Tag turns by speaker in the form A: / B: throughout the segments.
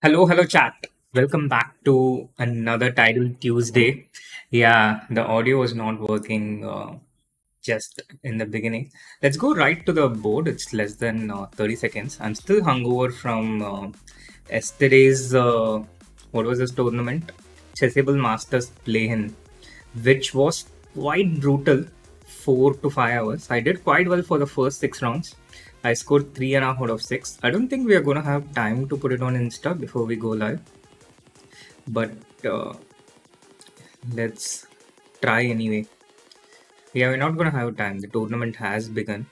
A: Hello, chat. Welcome back to another Title Tuesday. Yeah, the audio was not working just in the beginning. Let's go right to the board. It's less than 30 seconds. I'm still hungover from yesterday's, what was this tournament? Chessable Masters play-in, which was quite brutal, 4 to 5 hours. I did quite well for the first 6 rounds. I scored 3.5 out of 6. I don't think we are gonna have time to put it on Insta before we go live, but uh, let's try anyway. Yeah, we're not gonna have time. The tournament has begun,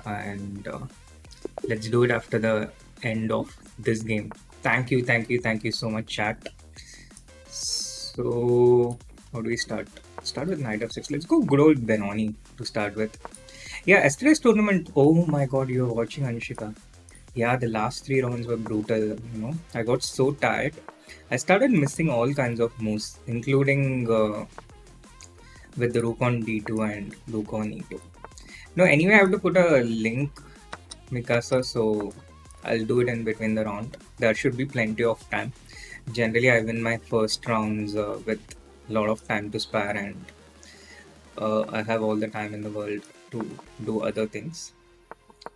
A: and let's do it after the end of this game. Thank you so much, chat. So, how do we start? Start with Knight of Six. Let's go good old Benoni to start with. Yeah, yesterday's tournament. Oh my god, you're watching Anshika. Yeah, the last 3 rounds were brutal. I got so tired. I started missing all kinds of moves, including with the Rook on D2 and Rook on E2. No, anyway, I have to put a link, Mikasa, so I'll do it in between the round. There should be plenty of time. Generally, I win my first rounds with a lot of time to spare, and I have all the time in the world to do other things.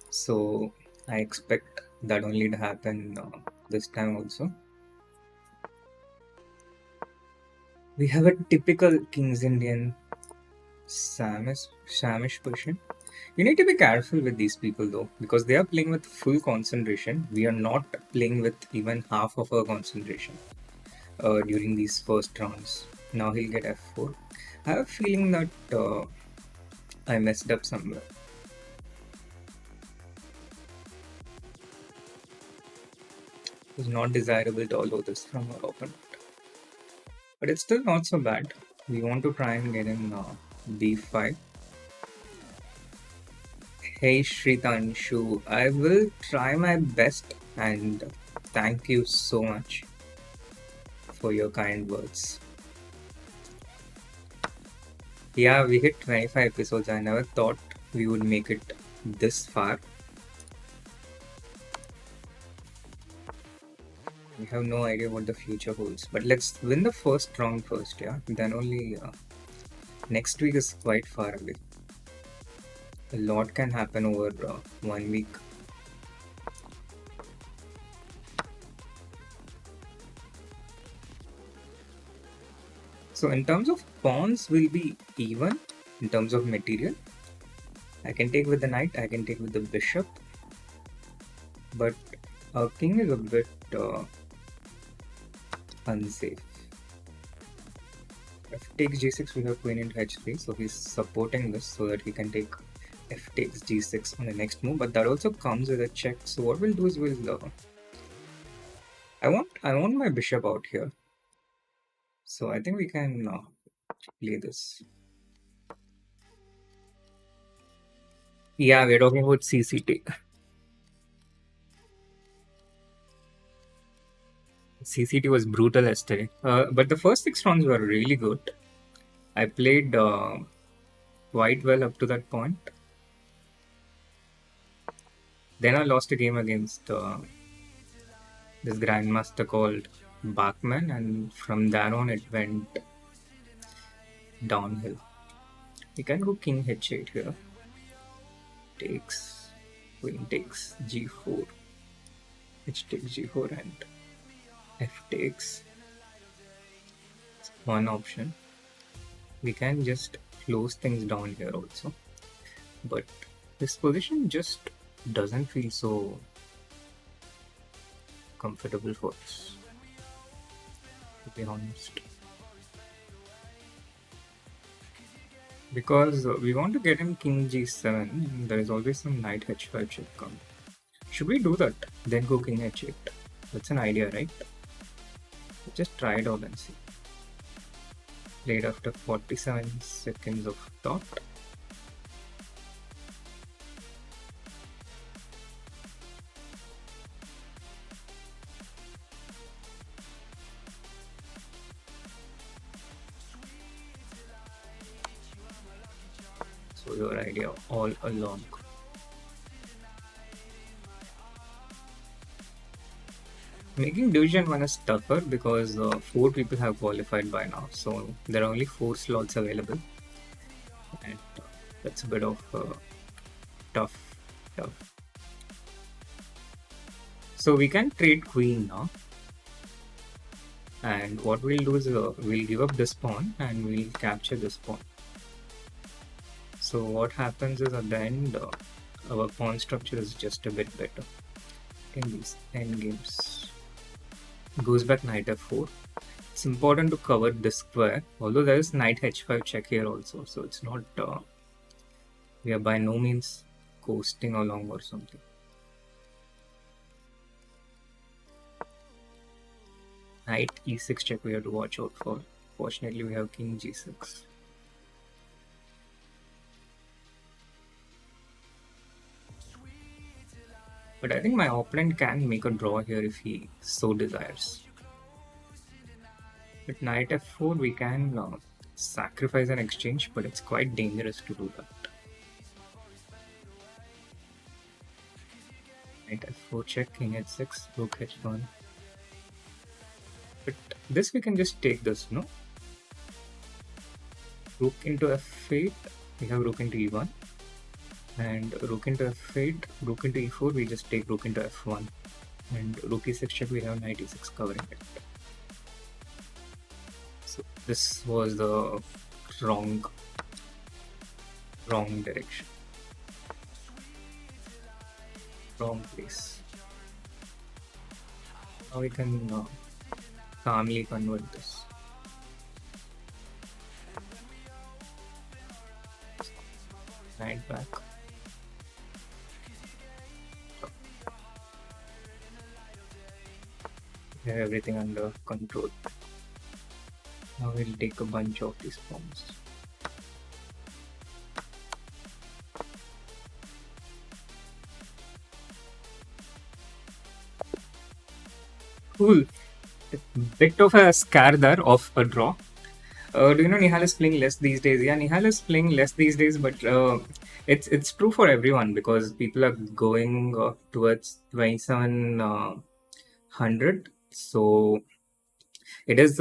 A: So I expect that only to happen this time also. We have a typical King's Indian Samish person. You need to be careful with these people though, because they are playing with full concentration. We are not playing with even half of our concentration during these first rounds. Now he'll get f4. I have a feeling that I messed up somewhere. It's not desirable to allow this from our opponent. But it's still not so bad. We want to try and get in b5. Hey Shritanshu, I will try my best and thank you so much for your kind words. Yeah, we hit 25 episodes. I never thought we would make it this far. We have no idea what the future holds. But let's win the first round first, yeah? Then only next week is quite far away. A lot can happen over 1 week. So in terms of pawns, will be even in terms of material. I can take with the knight, I can take with the bishop, but our king is a bit unsafe. F takes g6, we have queen into h3, so he's supporting this so that he can take f takes g6 on the next move, but that also comes with a check. So what we'll do is I want my bishop out here, so I think we can play this. Yeah, we're talking about CCT. CCT was brutal yesterday, but the first 6 rounds were really good. I played quite well up to that point. Then I lost a game against this grandmaster called Bachman, and from there on it went downhill. We can go king h8 here. Takes, queen takes g4, h takes g4, and f takes. One option. We can just close things down here also, but this position just doesn't feel so comfortable for us, to be honest, because we want to get him king g7. There is always some knight h5 should come. Should we do that, then go king h8? That's an idea, right? Just try it out and see. Played after 47 seconds of thought. So your idea all along. Making Division 1 is tougher because 4 people have qualified by now, so there are only 4 slots available, and that's a bit of tough. tough. So we can trade Queen now, and what we'll do is we'll give up this pawn and we'll capture this pawn. So what happens is at the end, our pawn structure is just a bit better in these endgames. Goes back knight f4. It's important to cover this square, although there is knight h5 check here also, so it's not we are by no means coasting along or something. Knight e6 check we have to watch out for. Fortunately we have king g6. But I think my opponent can make a draw here if he so desires. With knight f4 we can sacrifice an exchange, but it's quite dangerous to do that. Knight f4 check, king h6, rook h1. But this we can just take this, no? Rook into f8, we have rook into e1. And rook into f8, rook into e4, we just take rook into f1. And rook e6 check, we have knight e6 covering it. So this was the wrong direction. Wrong place. Now we can calmly convert this. Knight back. We have everything under control. Now we'll take a bunch of these pawns. Cool. Bit of a scare there of a draw. Do you know Nihal is playing less these days? Yeah, Nihal is playing less these days, but it's true for everyone because people are going towards 2700. So it is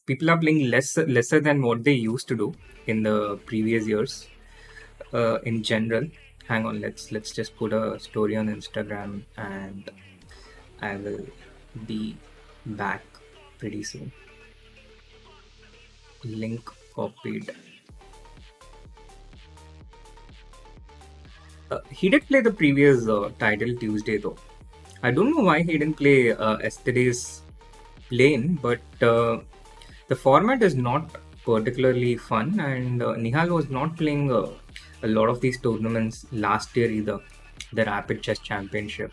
A: people are playing lesser than what they used to do in the previous years. In general, hang on, let's just put a story on Instagram, and I will be back pretty soon. Link copied. He did play the previous title Tuesday though. I don't know why he didn't play yesterday's lane, but the format is not particularly fun, and Nihal was not playing a lot of these tournaments last year either. The Rapid Chess Championship.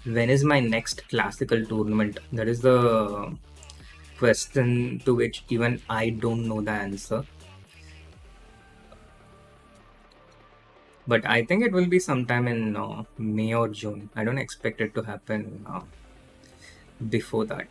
A: When is my next classical tournament? That is the question to which even I don't know the answer. But I think it will be sometime in May or June. I don't expect it to happen before that.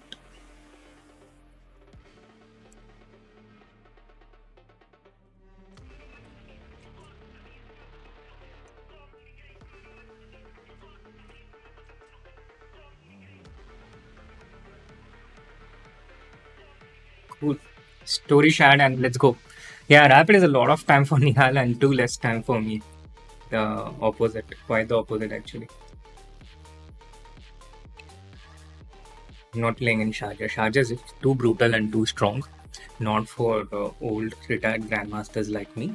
A: Cool. Story shared and let's go. Yeah, Rapid is a lot of time for Nihal and too less time for me. The opposite. Quite the opposite actually. Not playing in Sharjah. Sharjah is too brutal and too strong. Not for old retired grandmasters like me.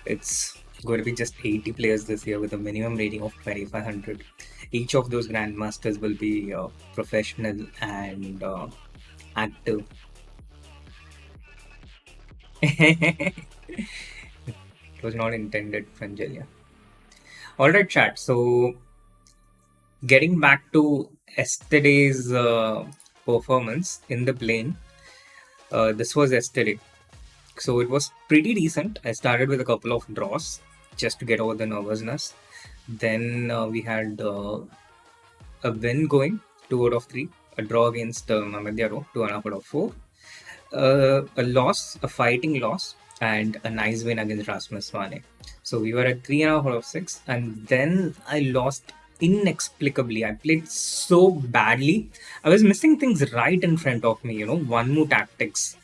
A: It's going to be just 80 players this year with a minimum rating of 2500. Each of those grandmasters will be professional and active. It was not intended, Frangelia. Alright, chat. So, getting back to yesterday's performance in the plane, this was yesterday. So, it was pretty decent. I started with a couple of draws just to get over the nervousness. Then we had a win going, 2 out of 3. A draw against Motherboard, 2.5 out of 4. A loss, a fighting loss, and a nice win against Rasmus Wane. So we were at 3.5 out of 6, and then I lost inexplicably. I played so badly. I was missing things right in front of me, one more tactics.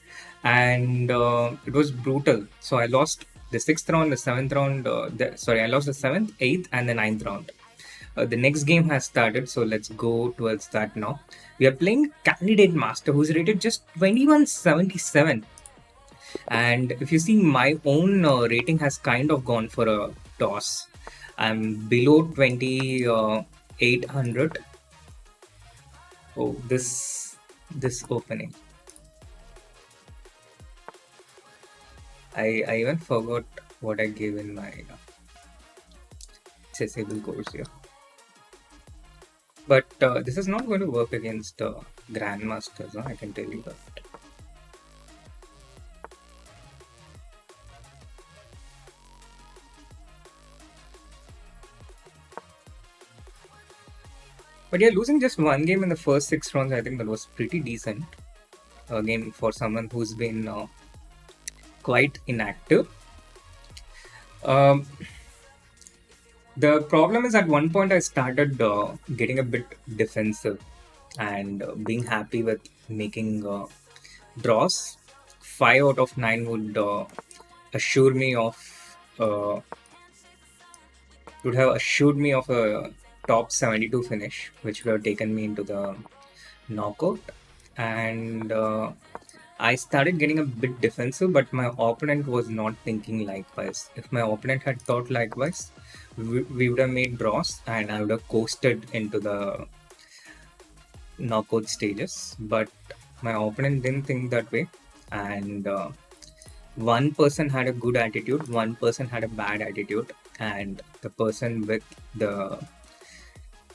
A: And it was brutal. So I lost the sixth round, the seventh round. I lost the seventh, eighth, and the ninth round. The next game has started, so let's go towards that now. We are playing Candidate Master, who's rated just 2177. And if you see, my own rating has kind of gone for a toss. I'm below 2800. Oh, this opening. I even forgot what I gave in my accessible course here. But this is not going to work against Grandmasters, I can tell you that. But yeah, losing just one game in the first 6 rounds, I think that was pretty decent. Again, for someone who's been quite inactive. The problem is, at one point I started getting a bit defensive and being happy with making draws. 5 out of 9 would assure me of uh, would have assured me of a top 72 finish, which would have taken me into the knockout. And I started getting a bit defensive, but my opponent was not thinking likewise. If my opponent had thought likewise, we would have made draws and I would have coasted into the knockout stages. But my opponent didn't think that way, and one person had a good attitude, one person had a bad attitude, and the person with the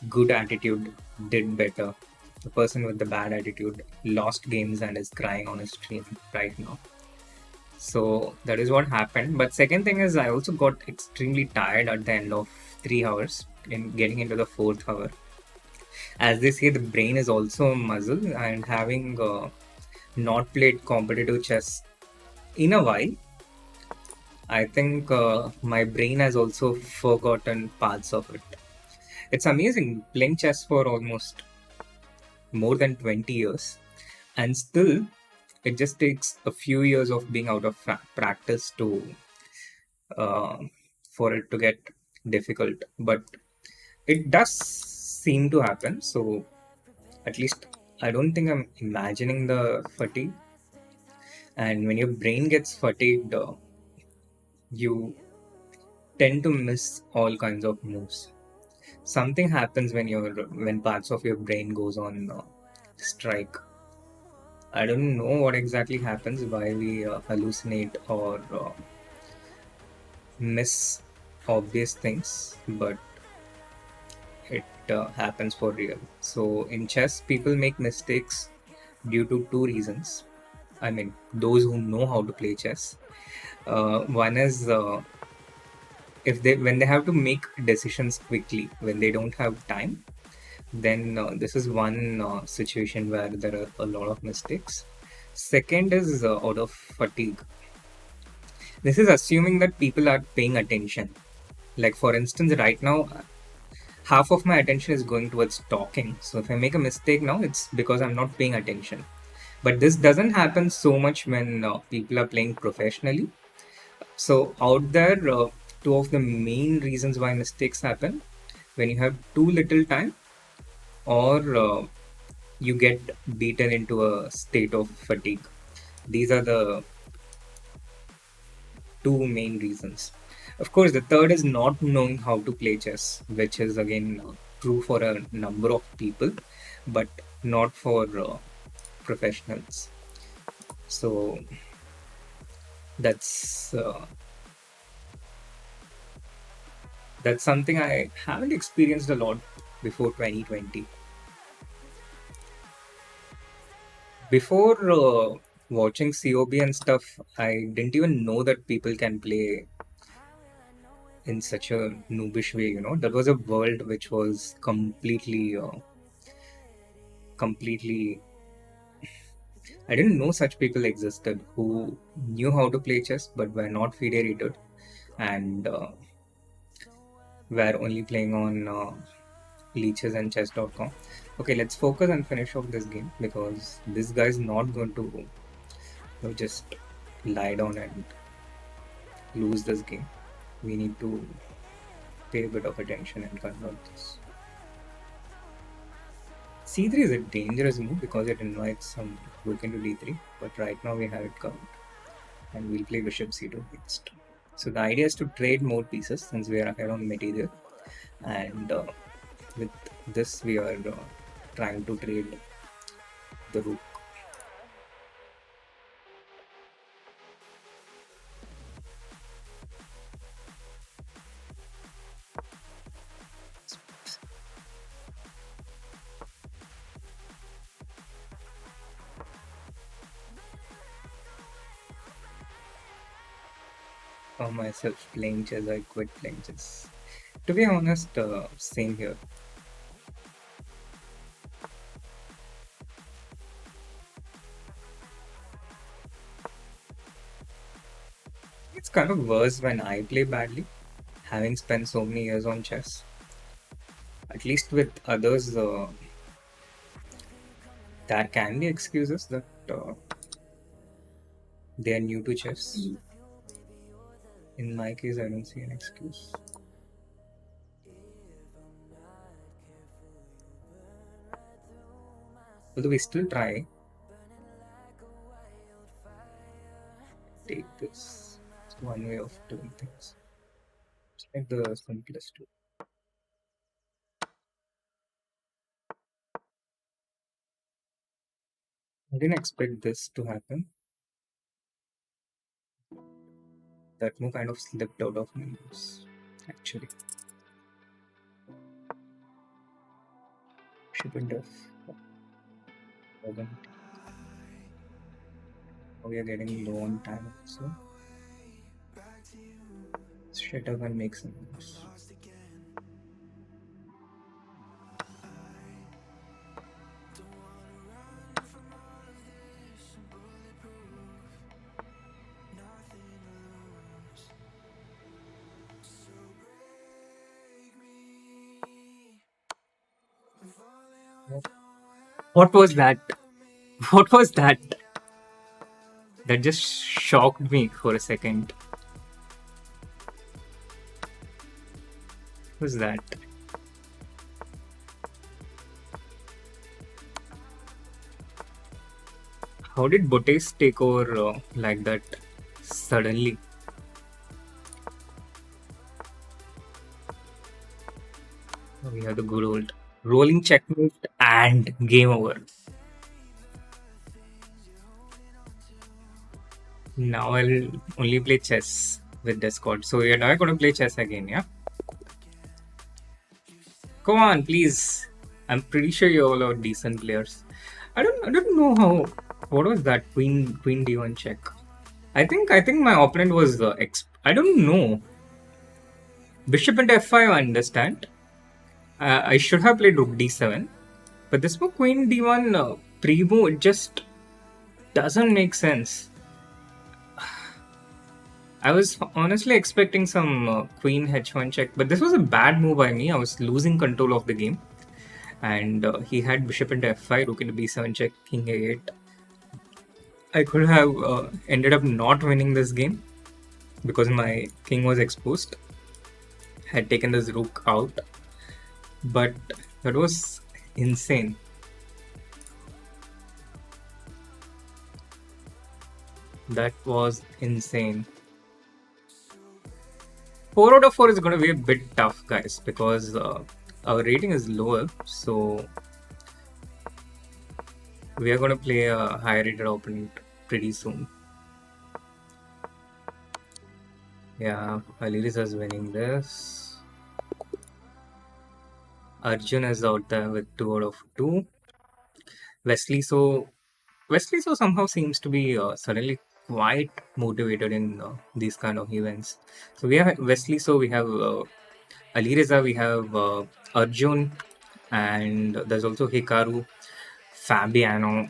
A: good attitude did better. The person with the bad attitude lost games and is crying on his stream right now. So that is what happened. But second thing is, I also got extremely tired at the end of 3 hours in getting into the fourth hour. As they say, the brain is also a muscle, and having not played competitive chess in a while, I think my brain has also forgotten parts of it. It's amazing playing chess for almost more than 20 years, and still it just takes a few years of being out of practice to uh, for it to get difficult. But it does seem to happen. So at least I don't think I'm imagining the fatigue. And when your brain gets fatigued, you tend to miss all kinds of moves. Something happens when parts of your brain goes on strike. I don't know what exactly happens, why we hallucinate or miss obvious things, but it happens for real. So in chess, people make mistakes due to two reasons. I mean, those who know how to play chess. One is if they when they have to make decisions quickly, when they don't have time, then this is one situation where there are a lot of mistakes. Second is out of fatigue. This is assuming that people are paying attention. Like, for instance, right now, half of my attention is going towards talking. So if I make a mistake now, it's because I'm not paying attention. But this doesn't happen so much when people are playing professionally. So out there, two of the main reasons why mistakes happen: when you have too little time, or you get beaten into a state of fatigue. These are the two main reasons. Of course, the third is not knowing how to play chess, which is again true for a number of people, but not for professionals. So that's that's something I haven't experienced a lot before 2020. Before watching COB and stuff, I didn't even know that people can play in such a noobish way. That was a world which was completely. I didn't know such people existed who knew how to play chess but were not federated and were only playing on leeches and chess.com. Okay, let's focus and finish off this game because this guy is not going to just lie down and lose this game. We need to pay a bit of attention and convert this. C3 is a dangerous move because it invites some rook into d3, but right now we have it covered. And we'll play bishop c2 next. So the idea is to trade more pieces since we are ahead on material, and with this we are trying to trade the rook. For myself playing chess, I quit playing chess. To be honest, same here. It's kind of worse when I play badly, having spent so many years on chess. At least with others, there can be excuses that they are new to chess. In my case, I don't see an excuse. Although we still try. Take this. It's one way of doing things. It's like the simplest way. I didn't expect this to happen. That move kind of slipped out of my nose, actually. Shouldn't have. We are getting low on time, so shut up and make some moves. What was that? What was that? That just shocked me for a second. What was that? How did Botes take over like that suddenly? We have the good old rolling checkmate and game over. Now I'll only play chess with Discord. So you're not going to play chess again, yeah? Come on, please. I'm pretty sure you all are decent players. I don't know how. What was that queen d1 check? I think my opponent was I don't know. Bishop into f5. I understand. I should have played rook d7, but this move queen d1 pre-move, it just doesn't make sense. I was honestly expecting some queen h1 check, but this was a bad move by me. I was losing control of the game, and he had bishop into f5, rook into b7 check, king a8. I could have ended up not winning this game because my king was exposed. Had taken this rook out, but that was insane. That was insane. 4 out of 4 is going to be a bit tough, guys, because our rating is lower. So we are going to play a higher rated opponent pretty soon. Yeah, Aliris is winning this. Arjun is out there with 2 out of 2. Wesley so somehow seems to be suddenly quite motivated in these kind of events. So we have Wesley, so we have Alireza, we have Arjun, and there's also Hikaru, Fabiano,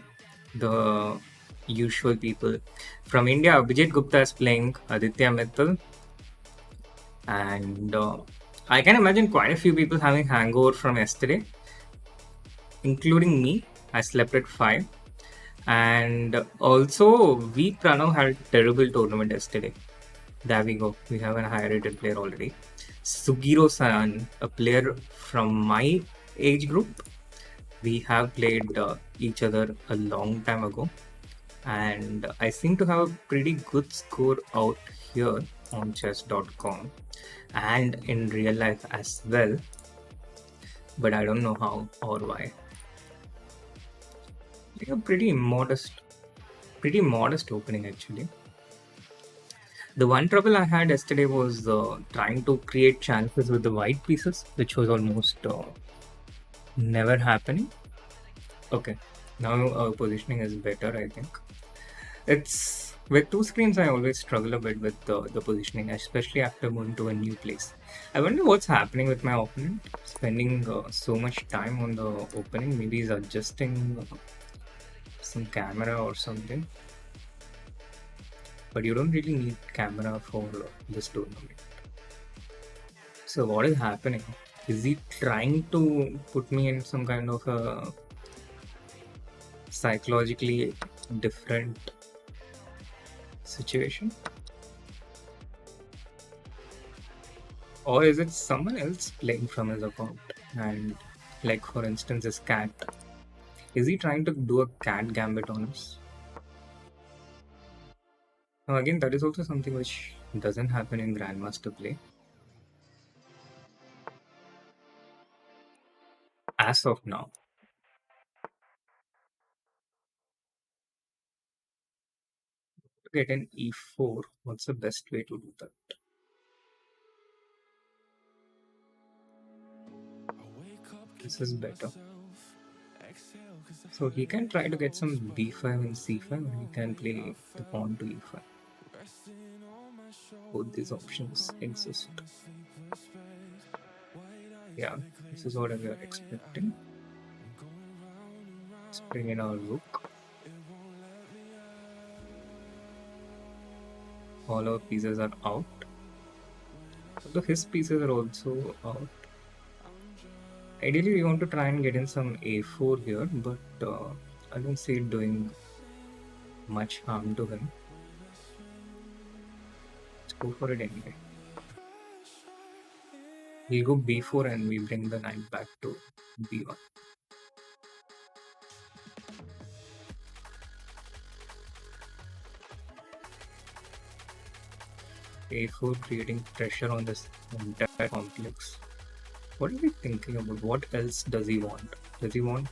A: the usual people. From India, Abhijit Gupta is playing Aditya Mittal, and I can imagine quite a few people having hangover from yesterday, including me. I slept at 5. And also, we Pranav had a terrible tournament yesterday. There we go. We have a high rated player already. Sugiro San, a player from my age group. We have played each other a long time ago. And I seem to have a pretty good score out here on chess.com and in real life as well. But I don't know how or why. Like a pretty modest opening actually. The one trouble I had yesterday was trying to create chances with the white pieces, which was almost never happening. Okay, now our positioning is better, I think. It's with two screens, I always struggle a bit with the positioning, especially after moving to a new place. I wonder what's happening with my opponent, spending so much time on the opening. Maybe he's adjusting some camera or something. But you don't really need camera for this tournament. So what is happening? Is he trying to put me in some kind of a psychologically different situation? Or is it someone else playing from his account? And like for instance his cat. Is he trying to do a cat gambit on us? Now again, that is also something which doesn't happen in Grandmaster play. As of now. To get an e4, what's the best way to do that? This is better. So he can try to get some b5 and c5, and he can play the pawn to e5. Both these options exist. Yeah, this is what we are expecting. Let's bring in our rook. All our pieces are out. Although his pieces are also out. Ideally, we want to try and get in some a4 here, but I don't see it doing much harm to him. Let's go for it anyway. We'll go b4 and we bring the knight back to b1. a4 creating pressure on this entire complex. What are we thinking about? What else does he want? Does he want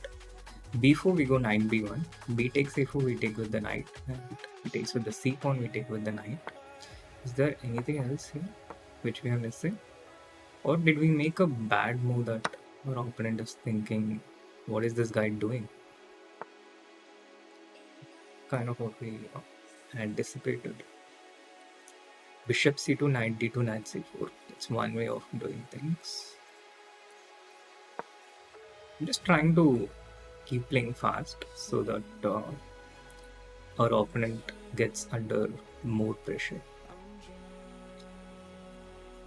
A: b4? We go knight b1. B takes a4, we take with the knight. And he takes with the c pawn, we take with the knight. Is there anything else here which we are missing? Or did we make a bad move that our opponent is thinking, what is this guy doing? Kind of what we anticipated. Bishop c2, knight d2, knight c4. That's one way of doing things. I'm just trying to keep playing fast so that our opponent gets under more pressure.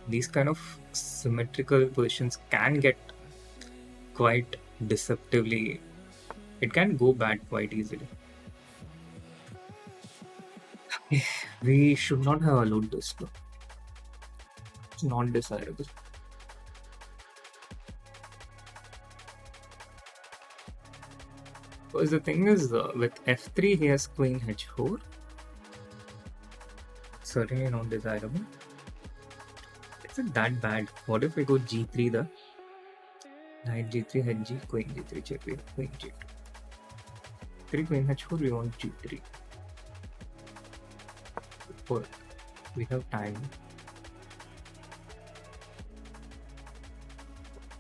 A: These kind of symmetrical positions can get quite deceptively. It can go bad quite easily. We should not have allowed this though. It's not desirable. Because the thing is, with f3 he has queen h4. Certainly not desirable. Is it that bad? What if we go g3 the knight g3, hg, queen g3, checkmate, queen g2. 3 queen h4, we want g3. But we have time.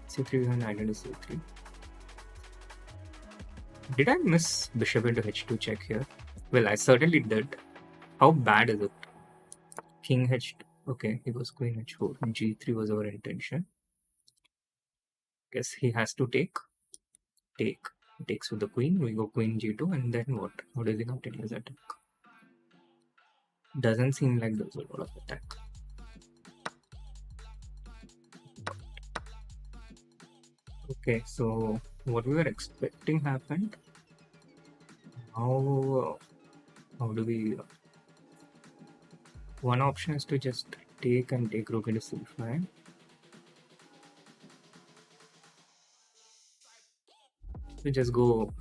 A: c3, we have knight into c3. Did I miss bishop into h2 check here? Well, I certainly did. How bad is it? King h2. Okay, it was queen h4. g3 was our intention. Guess he has to take. Take. He takes with the queen. We go queen g2, and then what? What is he going to do? His attack? Doesn't seem like there's a lot of attack. Okay, so what we were expecting happened. How do we? One option is to just take rook into c5. We just go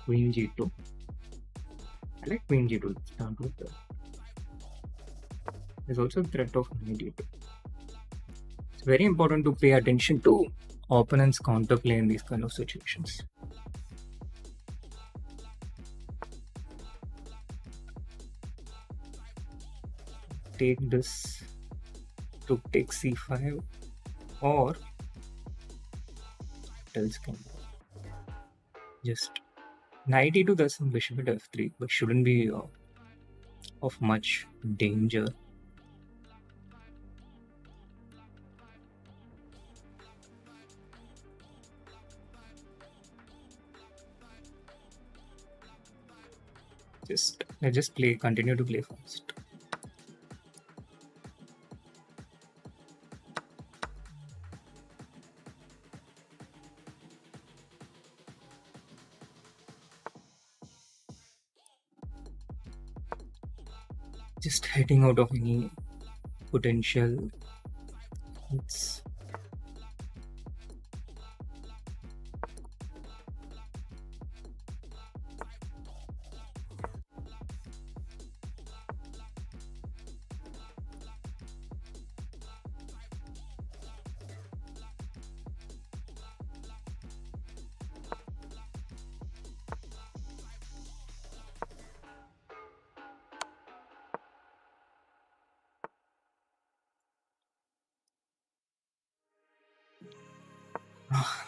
A: queen g2. I like queen g2. Start with the. There's also threat of knight d2. It's very important to pay attention to opponent's counterplay in these kind of situations. Take this to take c5 or else can just knight e2, there's some bishop at f3, but shouldn't be of much danger. Let's just continue to play fast. Just heading out of any potential. It's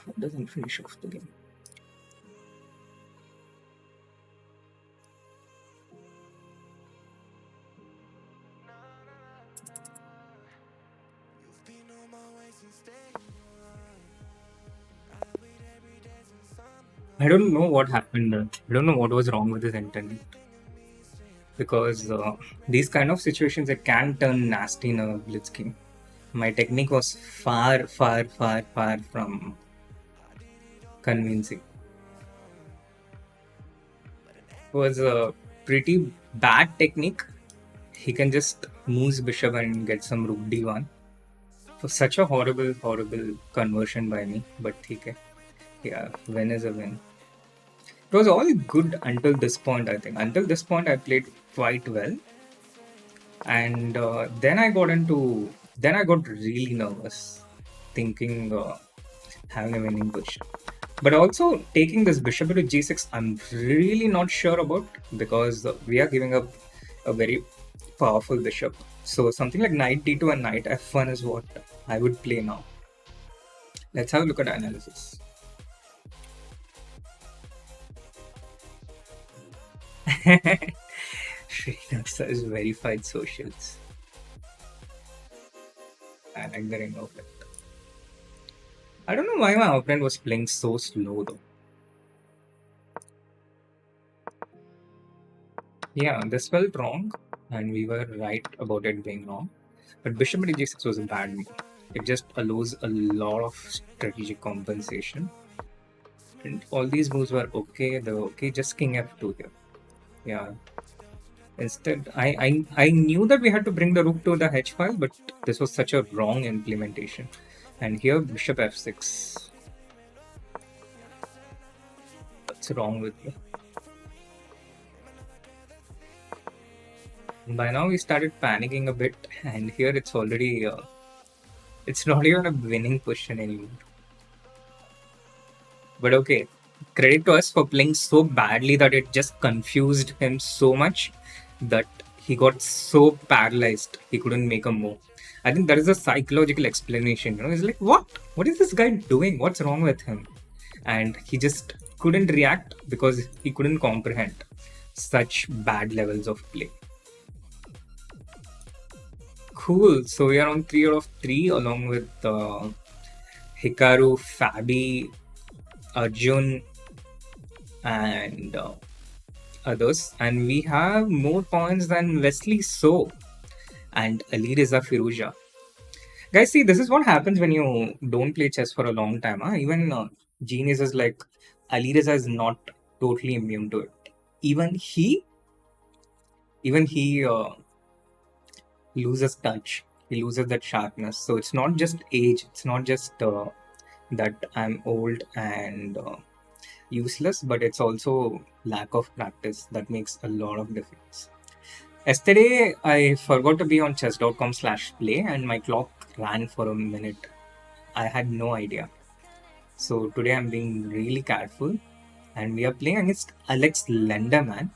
A: it doesn't finish off the game. I don't know what happened. I don't know what was wrong with his internet. Because these kind of situations, it can turn nasty in a blitz game. My technique was far from convincing. It was a pretty bad technique. He can just move his bishop and get some rook d1. For such a horrible conversion by me. But okay. Yeah, win is a win. It was all good until this point, I think. Until this point, I played quite well. And then I got really nervous, thinking having a winning position. But also taking this bishop to g6, I'm really not sure about, because we are giving up a very powerful bishop. So something like knight d2 and knight f1 is what I would play now. Let's have a look at analysis. Srinivasa is verified socials. I like the ring of it. I don't know why my opponent was playing so slow though. Yeah, this felt wrong, and we were right about it being wrong. But bishop at g6 was a bad move. It just allows a lot of strategic compensation. And all these moves were okay. They were okay. Just king f2 here. Yeah. Instead, I knew that we had to bring the rook to the h file, but this was such a wrong implementation. And here, bishop f6. What's wrong with me? By now, we started panicking a bit, and here it's already it's not even a winning position anymore. But okay, credit to us for playing so badly that it just confused him so much that he got so paralyzed he couldn't make a move. I think that is a psychological explanation. He's like, what is this guy doing? What's wrong with him? And he just couldn't react because he couldn't comprehend such bad levels of play. Cool. So we are on 3 out of 3 along with Hikaru, Fabi, Arjun, and others. And we have more points than Wesley So and Ali Reza Firuja. Guys, see, this is what happens when you don't play chess for a long time. Huh? Even Genius is like, Alireza is not totally immune to it. Even he, even he loses touch. He loses that sharpness. So it's not just age. It's not just that I'm old and useless, but it's also lack of practice that makes a lot of difference. Yesterday, I forgot to be on chess.com/play and my clock ran for a minute. I had no idea. So today I'm being really careful and we are playing against Alex Lenderman,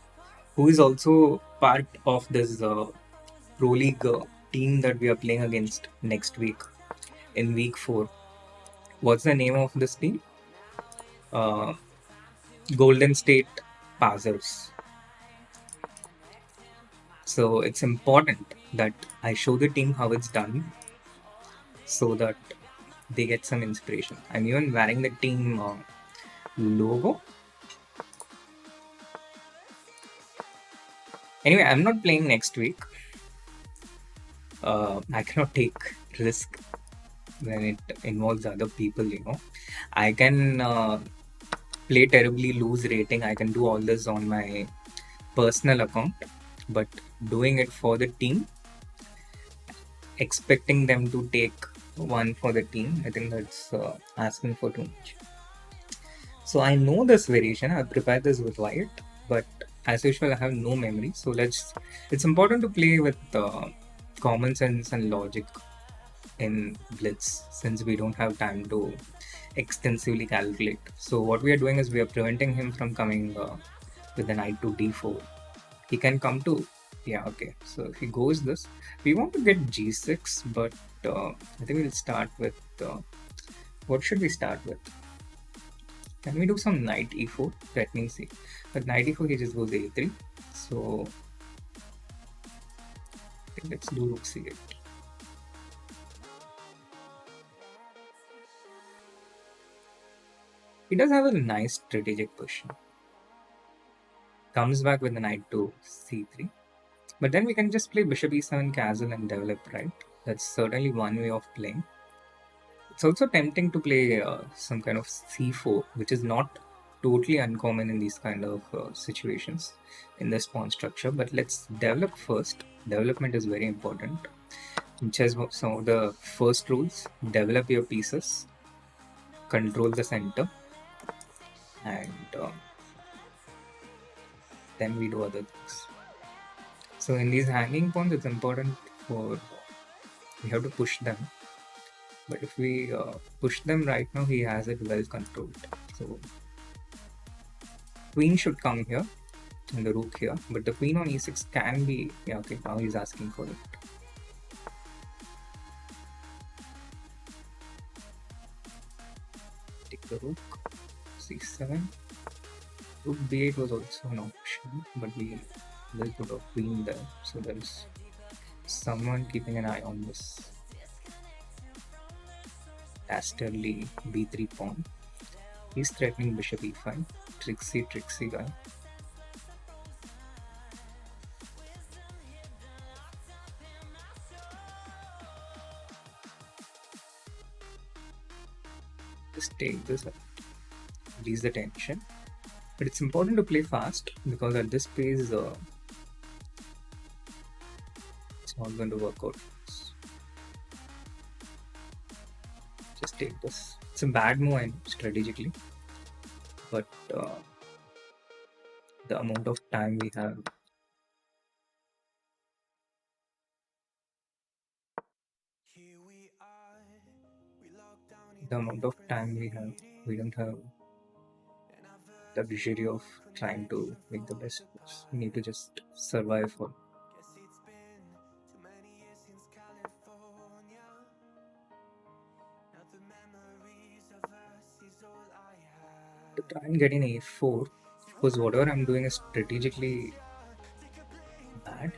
A: who is also part of this Pro League team that we are playing against next week in week 4. What's the name of this team? Uh, Golden State Passers. So it's important that I show the team how it's done so that they get some inspiration. I'm even wearing the team logo. Anyway, I'm not playing next week. I cannot take risk when it involves other people, you know. I can play terribly, lose rating. I can do all this on my personal account, but doing it for the team, expecting them to take one for the team, I think that's asking for too much. So I know this variation. I've prepared this with Wyatt, but as usual, I have no memory. So it's important to play with common sense and logic in Blitz since we don't have time to extensively calculate. So what we are doing is we are preventing him from coming with the knight to d4. He can come to, yeah, okay. So if he goes this, we want to get g6, but I think we'll start with, what should we start with? Can we do some knight e4? Let me see. But knight e4, he just goes a3. So let's do rook c8. He does have a nice strategic position. Comes back with the knight to c3. But then we can just play bishop e7 castle and develop, right? That's certainly one way of playing. It's also tempting to play some kind of c4, which is not totally uncommon in these kind of situations in this pawn structure. But let's develop first. Development is very important. Which has some of the first rules. Develop your pieces, control the center, and then we do other things. So in these hanging pawns, it's important we have to push them. But if we push them right now, he has it well controlled. So queen should come here and the rook here. But the queen on e6 can be, yeah, okay, now he's asking for it. Take the rook, c7. Rook b8 was also an option, but we will put a queen there. So there is someone keeping an eye on this dastardly b3 pawn. He's threatening bishop e5. Tricksy guy. Just take this up. Release the tension. But it's important to play fast because at this pace, it's not going to work out. Just take this. It's a bad move strategically, but the amount of time we have. The amount of time we have, we don't have the luxury of trying to make the best moves. We need to just survive for. To try and get in a4, because whatever I'm doing is strategically bad.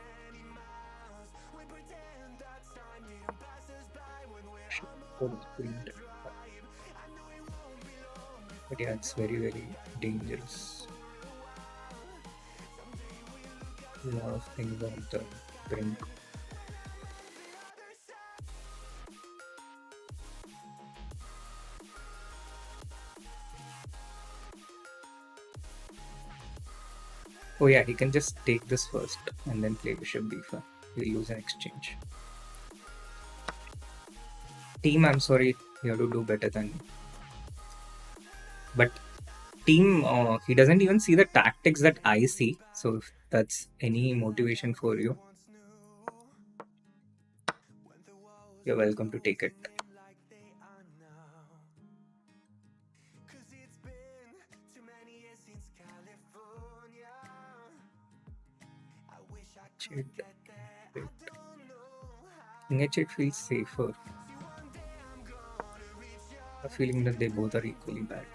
A: But yeah, it's very dangerous. A lot of things on the brink. Oh yeah, he can just take this first and then play bishop b5. He'll lose an exchange. Team, I'm sorry, you have to do better than me. But team, he doesn't even see the tactics that I see. So if that's any motivation for you, you're welcome to take it. King H8 feels safer. A feeling that they both are equally bad.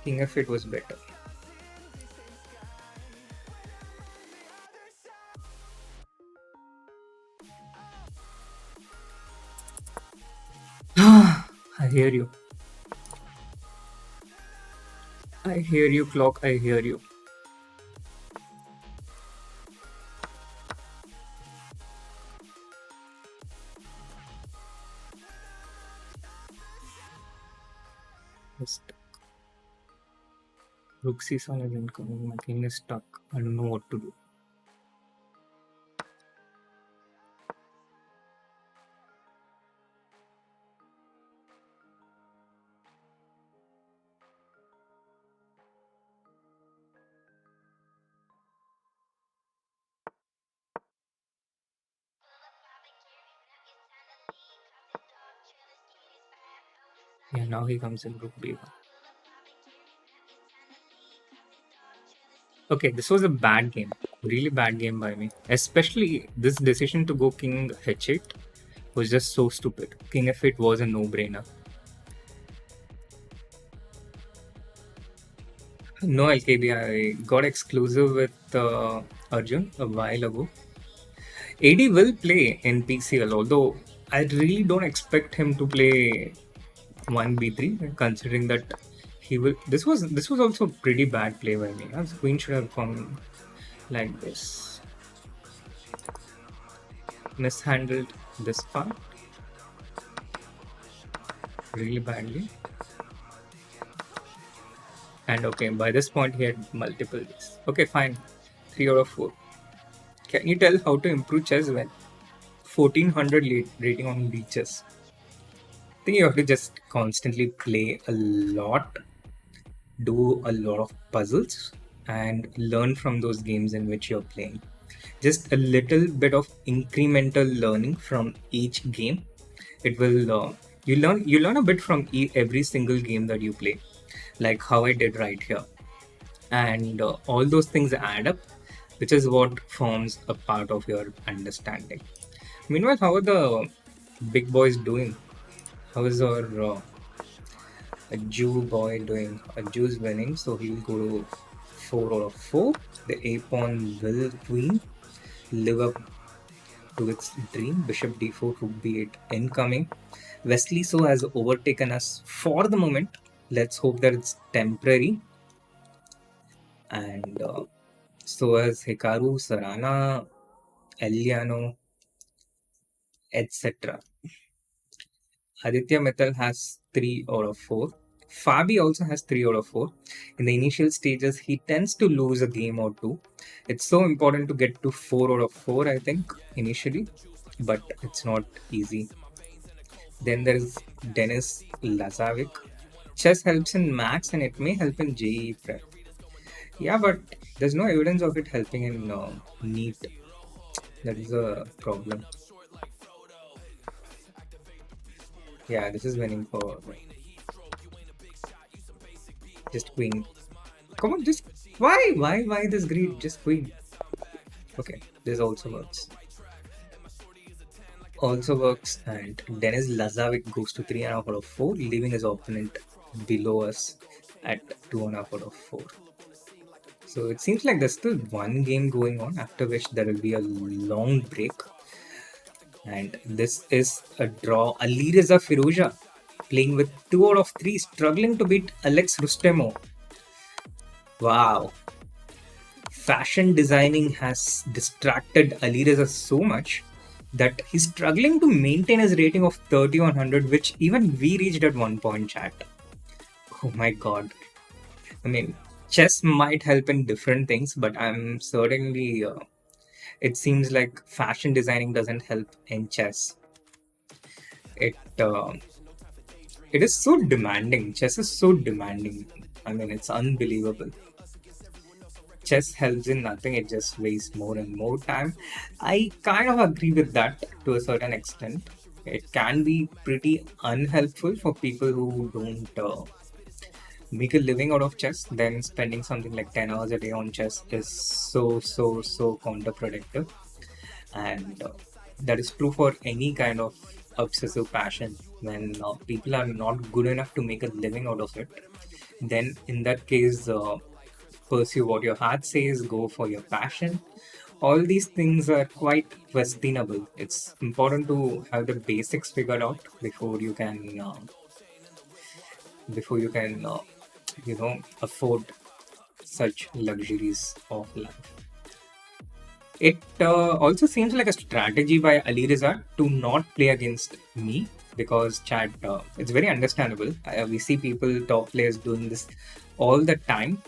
A: King F8 was better. I hear you. I hear you, clock. I hear you. Rook C7 is incoming. My king is stuck. I don't know what to do. Yeah, now he comes in Rook B1. Okay, this was a bad game. Really bad game by me. Especially this decision to go King H8 was just so stupid. King F8 was a no-brainer. No LKB, I got exclusive with Arjun a while ago. AD will play in PCL, although I really don't expect him to play 1b3, considering that he will. This was also a pretty bad play by me. Queen should have gone like this. Mishandled this part really badly. And okay, by this point he had multiple days. Okay, fine. 3 out of 4. Can you tell how to improve chess when 1400 rating on leeches? I think you have to just constantly play a lot, do a lot of puzzles, and learn from those games in which you're playing. Just a little bit of incremental learning from each game. It will you learn a bit from every single game that you play, like how I did right here, and all those things add up, which is what forms a part of your understanding. Meanwhile, how are the big boys doing? How is our a Jew boy doing? A Jew's winning, so he'll go to 4 out of 4. The A pawn will queen live up to its dream. Bishop d4, rook b8 incoming. Wesley so has overtaken us for the moment. Let's hope that it's temporary. And so has Hikaru, Sarana, Eliano, etc. Aditya Mittal has 3 out of 4. Fabi also has 3 out of 4. In the initial stages, he tends to lose a game or two. It's so important to get to 4 out of 4, I think, initially, but it's not easy. Then there's Dennis Lazavik. Chess helps in maths and it may help in JEE prep. Yeah, but there's no evidence of it helping in NEET. That is a problem. Yeah, this is winning for just queen. Come on, just why this greed? Just queen. Okay, this also works. Also works, and Dennis Lazavik goes to 3.5 out of 4, leaving his opponent below us at 2.5 out of 4. So it seems like there's still one game going on, after which there will be a long break. And this is a draw. Ali Reza Firouzja playing with 2 out of 3, struggling to beat Alex Rustemo. Wow. fashion designing has distracted Alireza so much that he's struggling to maintain his rating of 30 on 100, which even we reached at one point, chat. Oh my god. I mean, chess might help in different things, but I'm certainly. It seems like fashion designing doesn't help in chess. It uh, it is so demanding. Chess is so demanding. I mean, it's unbelievable. Chess helps in nothing, it just wastes more and more time. I kind of agree with that to a certain extent. It can be pretty unhelpful for people who don't make a living out of chess. Then spending something like 10 hours a day on chess is so counterproductive. And that is true for any kind of obsessive passion. When people are not good enough to make a living out of it, then in that case, pursue what your heart says, go for your passion. All these things are quite questionable. It's important to have the basics figured out before you can afford such luxuries of life. It also seems like a strategy by Ali Reza to not play against me, because chat, it's very understandable. We see people, top players, doing this all the time.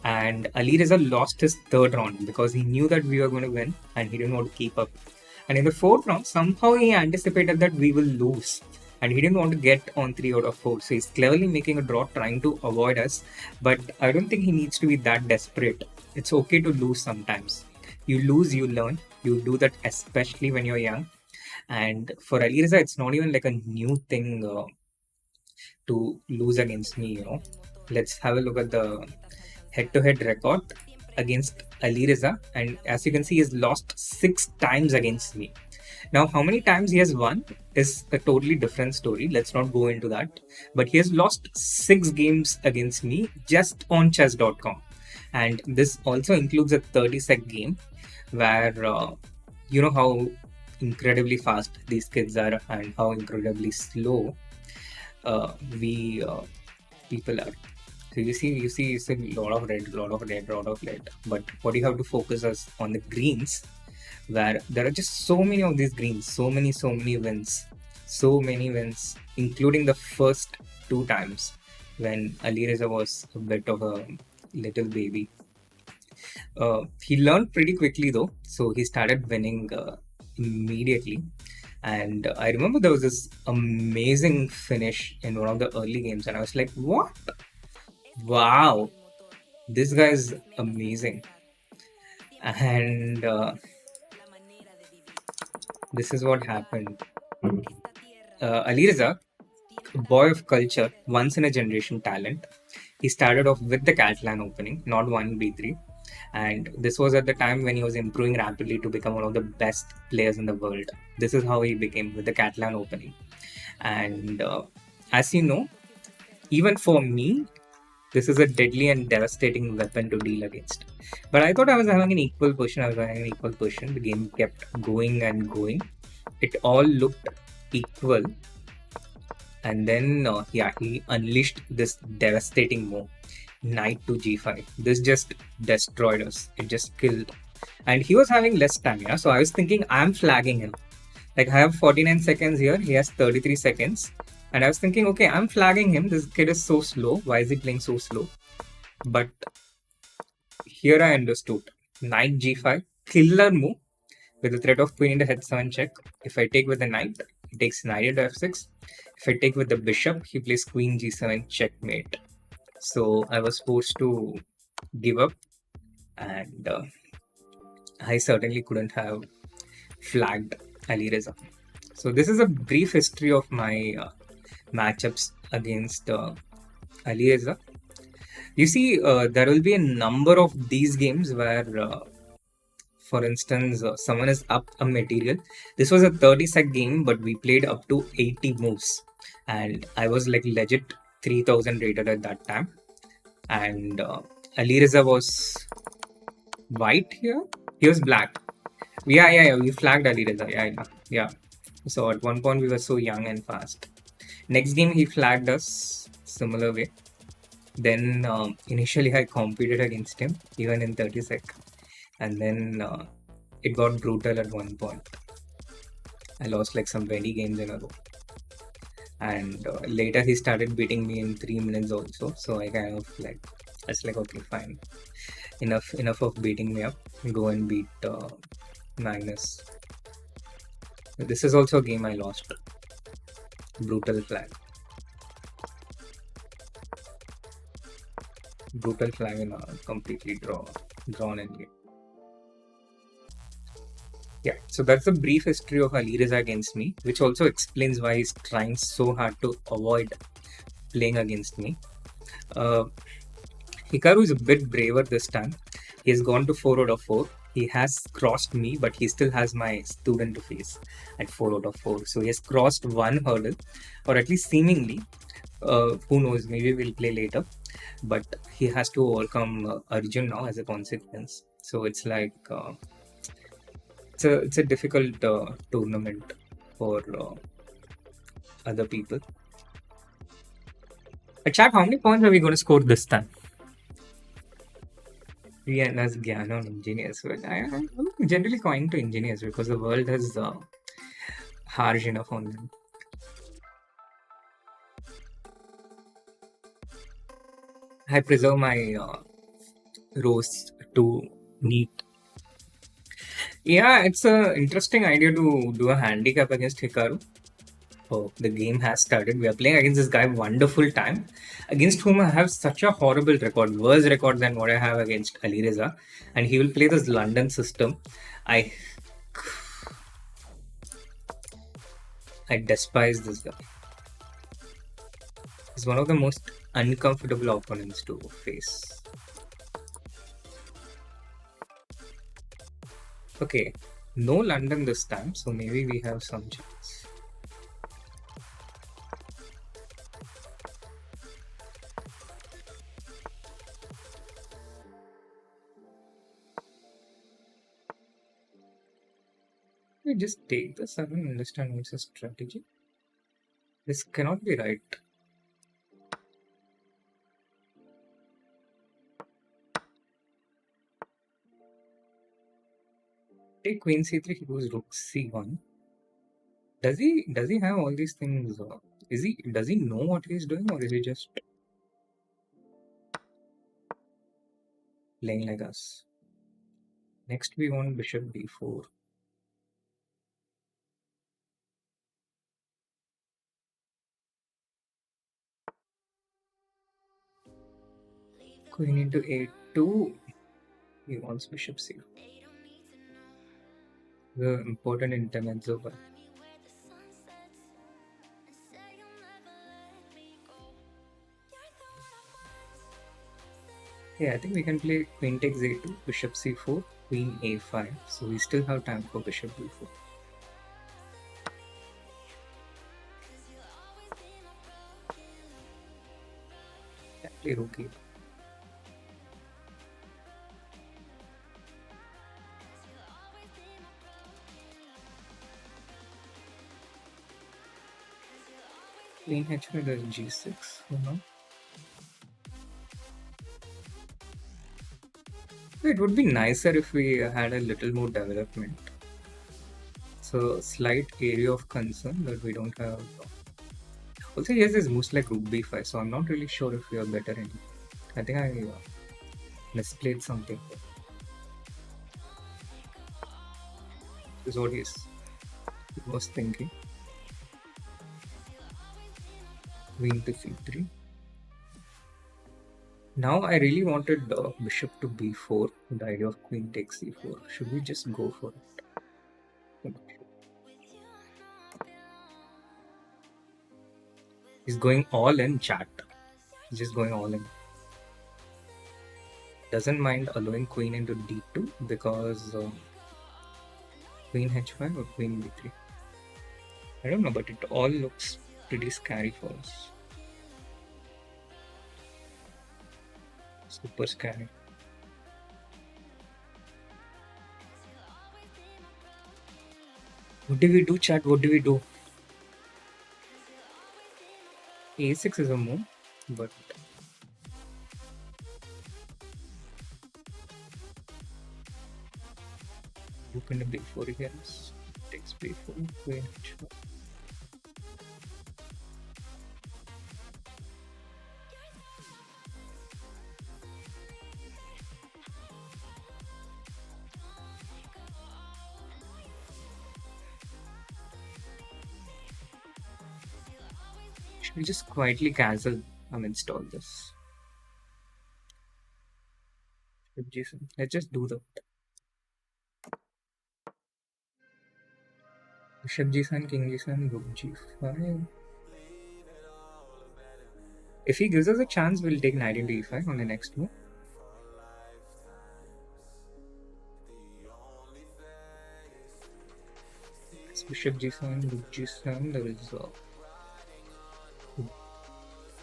A: And Ali Reza lost his third round because he knew that we were going to win and he didn't want to keep up. And in the fourth round, somehow he anticipated that we will lose. And he didn't want to get on 3 out of 4. So he's cleverly making a draw, trying to avoid us. But I don't think he needs to be that desperate. It's okay to lose sometimes. You lose, you learn. You do that especially when you're young. And for Ali Reza, it's not even like a new thing to lose against me. Let's have a look at the head-to-head record against Ali Reza. And as you can see, he's lost 6 times against me. Now, how many times he has won is a totally different story. Let's not go into that. But he has lost 6 games against me just on chess.com. And this also includes a 30-sec game where you know how incredibly fast these kids are and how incredibly slow we people are. So you see a lot of red, lot of red, lot of red. But what you have to focus is on the greens, where there are just so many of these greens, so many wins, including the first 2 times when Ali Reza was a bit of a little baby. He learned pretty quickly though, so he started winning immediately. And I remember there was this amazing finish in one of the early games, and I was like, what? Wow, this guy is amazing. And this is what happened. Ali Reza, a boy of culture, once in a generation talent. He started off with the Catalan opening, not 1b3. And this was at the time when he was improving rapidly to become one of the best players in the world. This is how he became with the Catalan opening. And as you know, even for me, this is a deadly and devastating weapon to deal against. But I thought I was having an equal position. The game kept going and going. It all looked equal. And then, he unleashed this devastating move. Knight to g5. This just destroyed us. It just killed. And he was having less time, so I was thinking I'm flagging him. Like, I have 49 seconds here, he has 33 seconds. And I was thinking, okay, I'm flagging him. This kid is so slow. Why is he playing so slow? But here I understood. Knight g5, killer move with the threat of queen into h7 check. If I take with the knight, he takes knight into f6. If I take with the bishop, he plays queen g7 checkmate. So I was forced to give up, and I certainly couldn't have flagged Ali Reza. So this is a brief history of my matchups against Ali Reza. You see, there will be a number of these games where, for instance, someone is up a material. This was a 30-sec game, but we played up to 80 moves. And I was like legit 3000 rated at that time. And Ali Reza was white here. He was black. Yeah. We flagged Ali Reza. Yeah. So at one point we were so young and fast. Next game he flagged us similar way. Then initially I competed against him even in 30 sec. and then it got brutal at one point. I lost like some 20 games in a row, and later he started beating me in 3 minutes also. So I kind of like, I was like, okay, fine, enough of beating me up. Go and beat Magnus. This is also a game I lost. Brutal flag. Brutal flag in a completely drawn in game. Yeah, so that's the brief history of Alireza against me, which also explains why he's trying so hard to avoid playing against me. Hikaru is a bit braver this time. He has gone to 4 out of 4. He has crossed me, but he still has my student to face at 4 out of 4. So he has crossed one hurdle, or at least seemingly. Who knows, maybe we'll play later. But he has to overcome Arjun now as a consequence. So it's like it's a difficult tournament for other people. Chat, how many points are we going to score this time? Yeah, that's Gyan on engineers. But I'm generally going to engineers because the world is harsh enough on them. I preserve my roast to neat. Yeah, it's an interesting idea to do a handicap against Hikaru. Oh, the game has started. We are playing against this guy, Wonderful Time, against whom I have such a horrible record, worse record than what I have against Alireza. And he will play this London system. I I despise this guy. He's one of the most uncomfortable opponents to face. Okay, no London this time, so maybe we have some chance. We just take this. I don't understand what's the strategy. This cannot be right. Take Queen C3. He goes Rook C1. Does he have all these things? Does he know what he's doing, or is he just playing like us? Next, we want Bishop B4. Queen into A2. He wants Bishop C. The important internet over. Yeah, I think we can play Queen takes A2, Bishop C4, Queen A5. So we still have time for Bishop B4. Yeah, play Rook A. Queen H5 does G6. It would be nicer if we had a little more development. So slight area of concern that we don't have. Also, he has his moves like Rook B5, so I'm not really sure if we are better in. I think I misplayed something. This is what he was thinking. Queen to C3. Now I really wanted Bishop to B4. The idea of Queen takes C4. Should we just go for it? He's going all in, chat. He's just going all in. Doesn't mind allowing Queen into D2 because Queen H5 or Queen B3. I don't know, but it all looks pretty scary for us. Super scary. What do we do, chat? What do we do? A6 is a move, but Open the before against takes before queen h5. Should we just quietly cancel install this? Let's just do the bishop g7, king g7, rook g5. If he gives us a chance, we'll take knight into e5 on the next move. It's bishop g7, rook g7. There is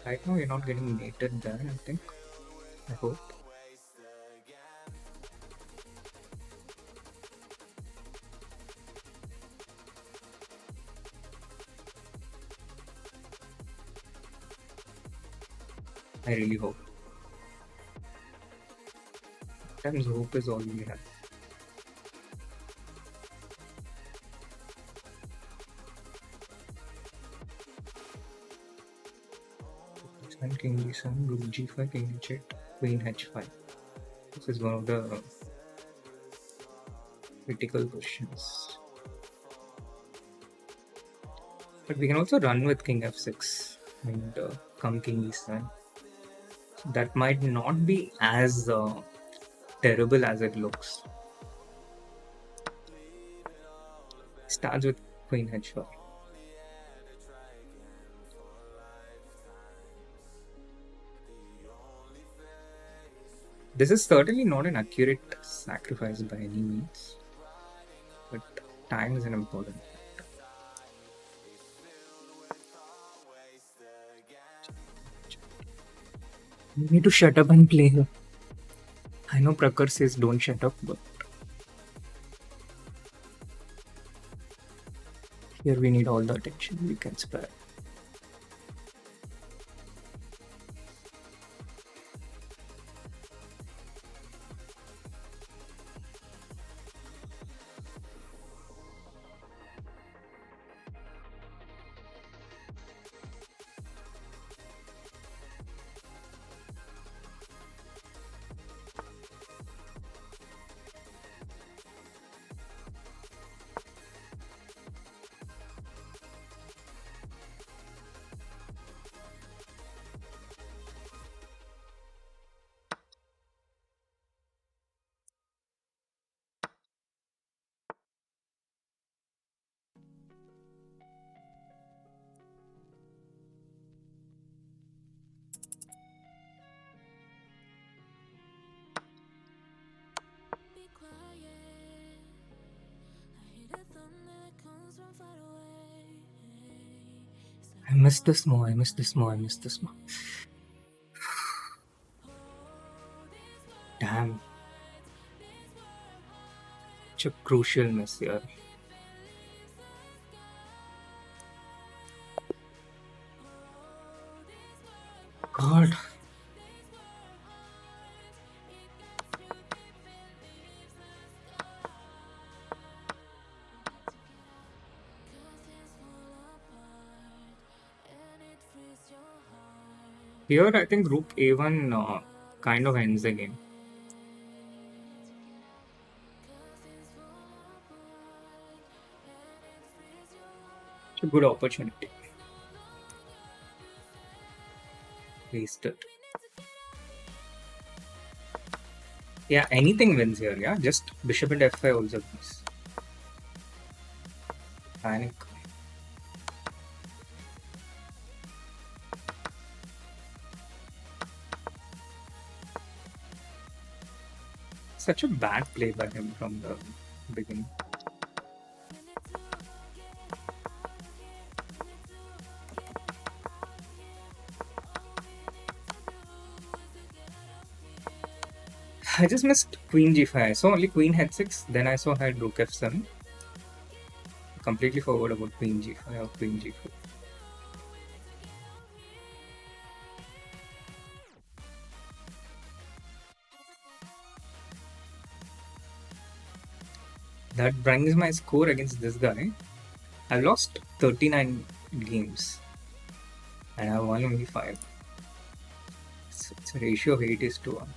A: right now we're not getting mated there, I think. I hope. I really hope. Sometimes hope is all we have. King g7, rook g5, king h8, queen h5. This is one of the critical questions. But we can also run with king f6 and come king e7. So that might not be as terrible as it looks. Starts with queen h5. This is certainly not an accurate sacrifice by any means, but time is an important factor. You need to shut up and play here. I know Prakar says don't shut up, but here we need all the attention we can spare. I missed this more. Damn. Such a crucial miss here. God. Here, I think rook a1 kind of ends the game. It's a good opportunity. Wasted. Yeah, anything wins here, yeah? Just bishop and f5 also wins. Panic. Such a bad play by him from the beginning. I just missed queen g5. I saw only queen h6, then I saw had rook f7. Completely forgot about queen g5 or queen g4. That brings my score against this guy. I lost 39 games and I won only 5. It's a ratio of 8 is to 1.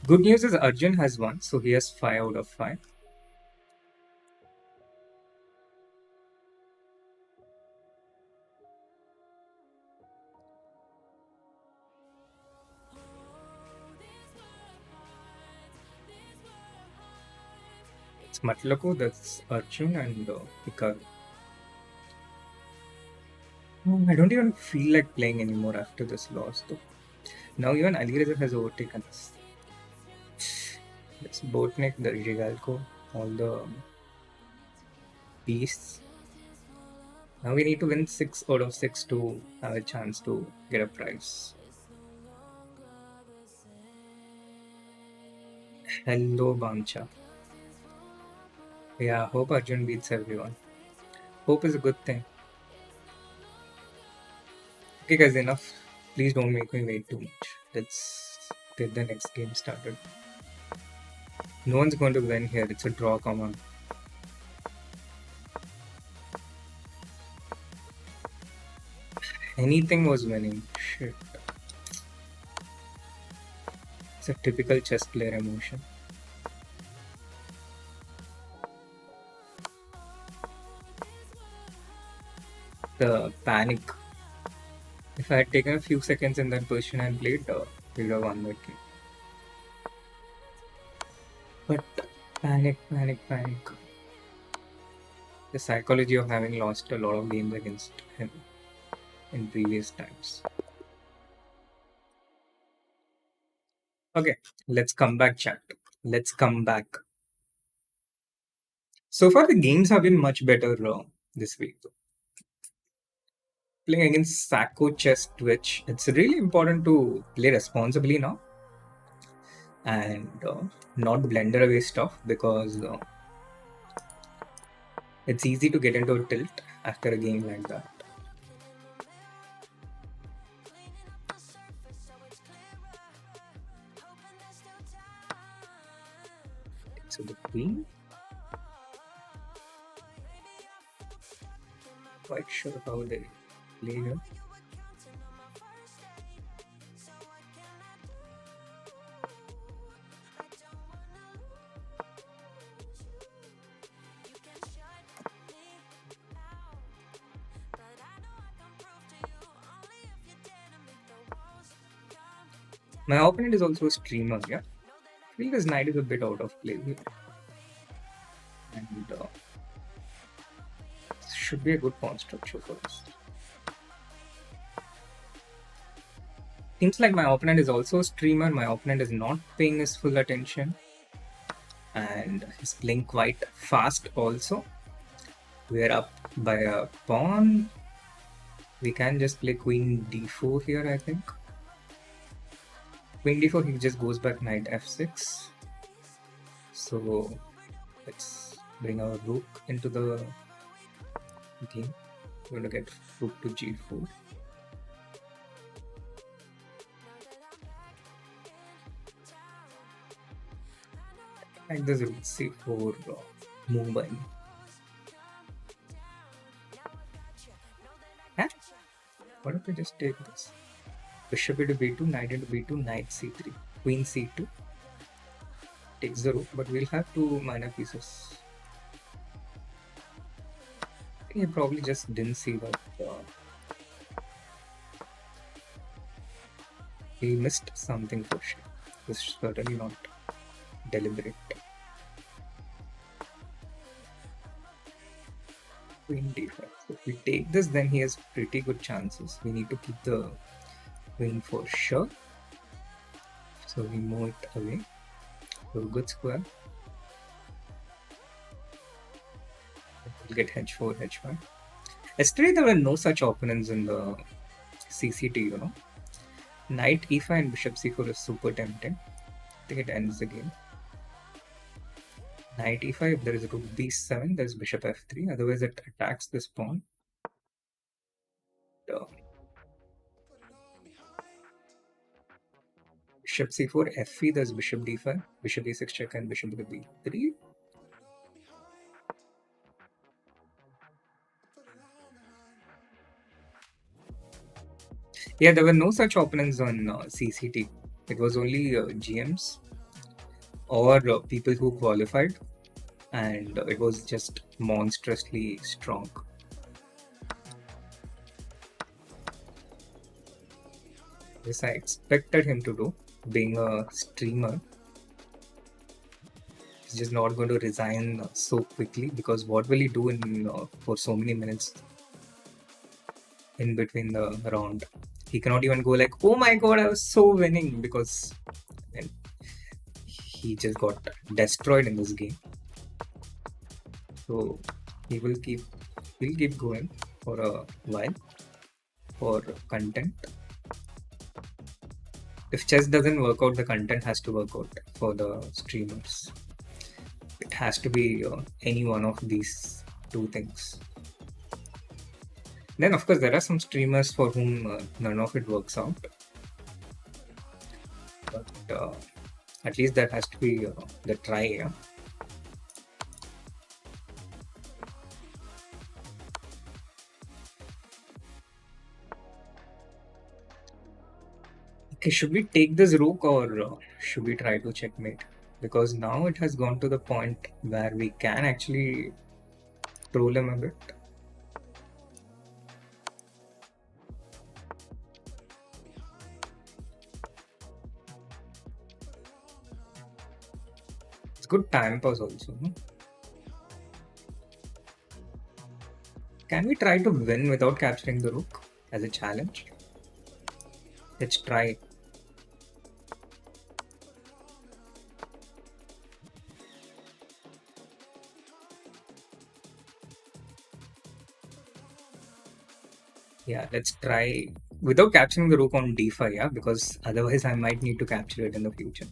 A: Good news is Arjun has won, so he has 5 out of 5. It's Matlako, that's Arjun, and Hikaru. I don't even feel like playing anymore after this loss, though. Now even Ali Reza has overtaken us. It's Botnik, the Rigalco, all the beasts. Now we need to win 6 out of 6 to have a chance to get a prize. Hello, Bamcha. Yeah, hope Arjun beats everyone. Hope is a good thing. Okay, guys, enough. Please don't make me wait too much. Let's get the next game started. No one's going to win here. It's a draw, come on. Anything was winning. Shit. It's a typical chess player emotion. The panic. If I had taken a few seconds in that position and played, we would have won that game. But panic, panic, panic. The psychology of having lost a lot of games against him in previous times. Okay, let's come back, chat. Let's come back. So far, the games have been much better this week. Playing against Sacco Chess Twitch, it's really important to play responsibly now and not blender away stuff because it's easy to get into a tilt after a game like that. So the queen. Quite sure how they play here. My opponent is also a streamer, yeah. I feel this knight is a bit out of place here. And should be a good pawn structure for us. Seems like my opponent is also a streamer. My opponent is not paying his full attention. And he's playing quite fast also. We're up by a pawn. We can just play queen d4 here, I think. Queen d4, he just goes back knight f6. So let's bring our rook into the game. We're going to get rook to g4. Like this rook c4 move by me. Huh? What if I just take this? Bishop into b2, knight into b2, knight c3, queen c2. Takes the rook, but we'll have 2 minor pieces. I think he probably just didn't see that. He missed something for sure. This is certainly not deliberate. Queen d5. So if we take this, then he has pretty good chances. We need to keep the queen for sure. So we move it away. So good square. We'll get h4, h5. Yesterday there were no such opponents in the CCT, you know. Knight e5 and bishop c4 is super tempting. I think it ends the game. Knight e5, if there is rook b7, there's bishop f3, otherwise it attacks this pawn. Bishop c4, f3, there's bishop d5, bishop e6 check, and bishop to b3. Yeah, there were no such openings on CCT. It was only GMs or people who qualified, and it was just monstrously strong. This I expected him to do, being a streamer. He's just not going to resign so quickly, because what will he do in for so many minutes in between the round? He cannot even go like, oh my god, I was so winning, because he just got destroyed in this game. So he'll keep going for a while for content. If chess doesn't work out, the content has to work out for the streamers. It has to be any one of these two things. Then of course there are some streamers for whom none of it works out, but at least that has to be the try. Yeah? Okay, should we take this rook, or should we try to checkmate? Because now it has gone to the point where we can actually troll him a bit. It's good time pass also. No? Can we try to win without capturing the rook as a challenge? Let's try. Yeah, let's try without capturing the rook on d5, yeah, because otherwise I might need to capture it in the future.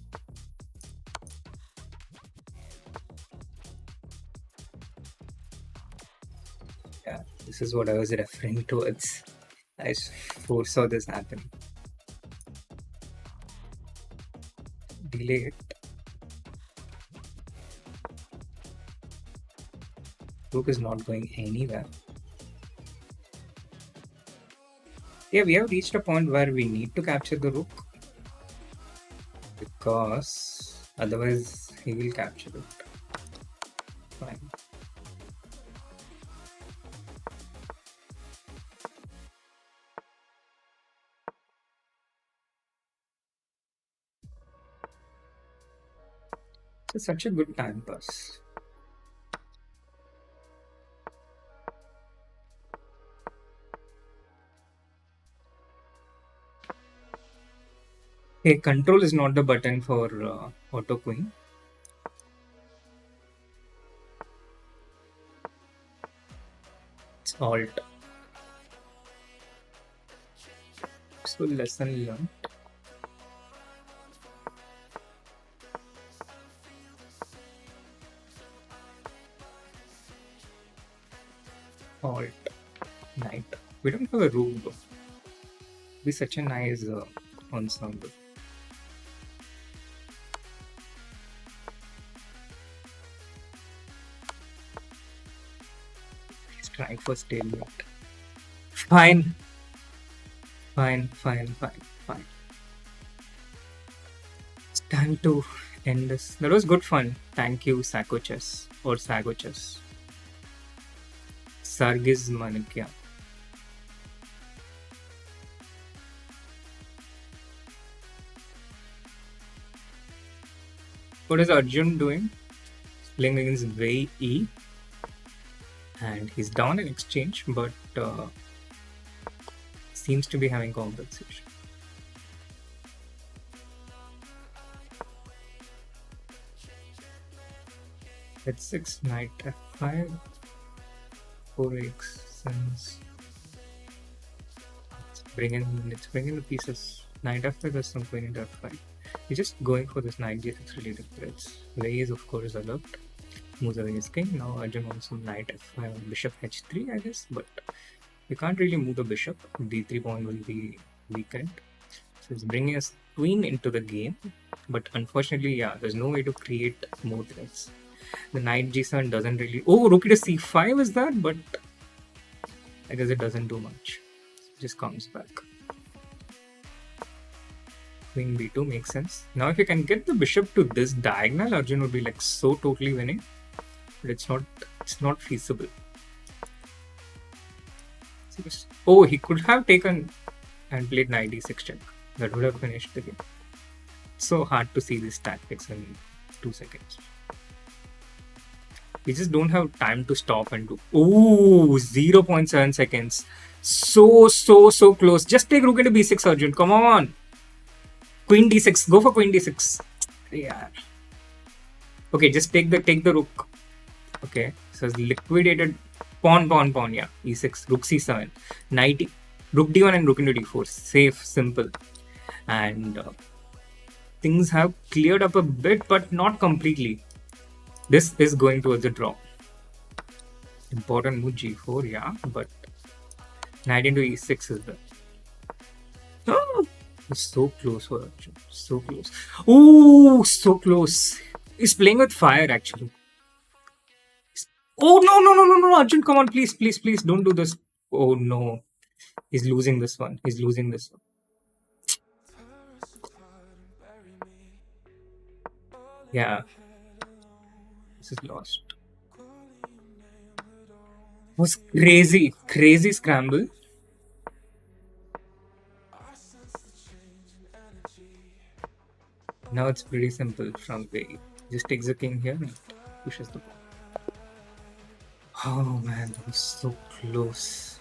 A: Yeah, this is what I was referring towards. I foresaw this happen. Delay it. Rook is not going anywhere. Yeah, we have reached a point where we need to capture the rook, because otherwise he will capture it. Fine. It's such a good time pass. Okay, control is not the button for auto queen. It's alt. So lesson learned. Alt. Knight. We don't have a rook though. It'd be such a nice ensemble. He's trying for stalemate. Fine. Fine. It's time to end this. That was good fun. Thank you, Sako Chess or Sago Chess. Sargiz Manikya. What is Arjun doing? Playing against Wei E. And he's down in exchange, but seems to be having compensation. H6, knight f5, 4x, since let's bring in the pieces. Knight f5, there's some queen into f5. We're just going for this knight g6 related threats. Wei is of course alert. Moves away his king. Now Arjun wants some knight f5, bishop h3, I guess, but we can't really move the bishop. D3 pawn will be weakened. So it's bringing us queen into the game, but unfortunately, yeah, there's no way to create more threats. The knight g7 doesn't really. Oh, rook to c5 is that, but I guess it doesn't do much. It just comes back. Queen b2 makes sense. Now, if you can get the bishop to this diagonal, Arjun would be like so totally winning, but it's not. It's not feasible. Oh, he could have taken and played knight d6 check. That would have finished the game. It's so hard to see these tactics in 2 seconds. We just don't have time to stop and do. Oh, 0.7 seconds. So close. Just take rook into b6, Arjun. Come on. Queen d6. Go for queen d6. Yeah. Okay, just take the rook. Okay, so it's liquidated. Pawn. Yeah, e6. Rook c7. Knight. Rook d1 and rook into d4. Safe, simple. And things have cleared up a bit, but not completely. This is going towards a draw. Important move g4, yeah, but knight into e6 is there. Oh, it's so close for Arjun. So close. Oh, so close. He's playing with fire actually. Oh no, Arjun, come on, please, don't do this. Oh no. He's losing this one. Yeah. This is lost. It was crazy scramble. Now it's pretty simple from the just takes the king here and pushes the pawn. Oh man, that was so close.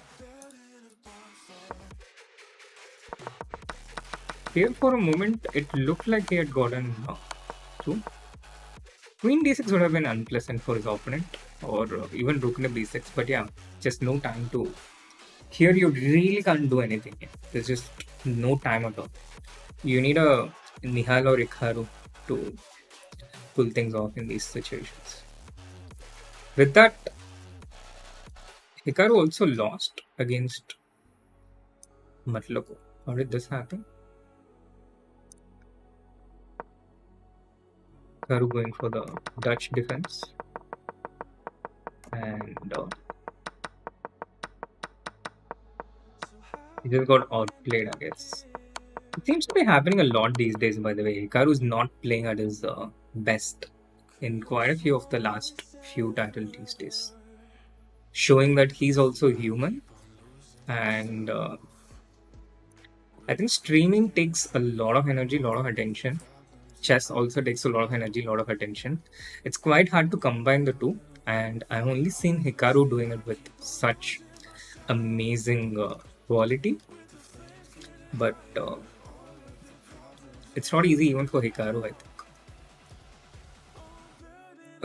A: Here for a moment, it looked like he had gotten through. Queen d6 would have been unpleasant for his opponent, or even rook into b6, but yeah, just no time to. Here you really can't do anything. There's just no time at all. You need a Nihal or Hikaru to pull things off in these situations. With that, Hikaru also lost against Matloko. How did this happen? Hikaru going for the Dutch defense. And he just got outplayed, I guess. It seems to be happening a lot these days, by the way. Hikaru's not playing at his best in quite a few of the last few titles these days. Showing that he's also human. And I think streaming takes a lot of energy, a lot of attention. Chess also takes a lot of energy, a lot of attention. It's quite hard to combine the two. And I've only seen Hikaru doing it with such amazing quality. But it's not easy even for Hikaru, I think.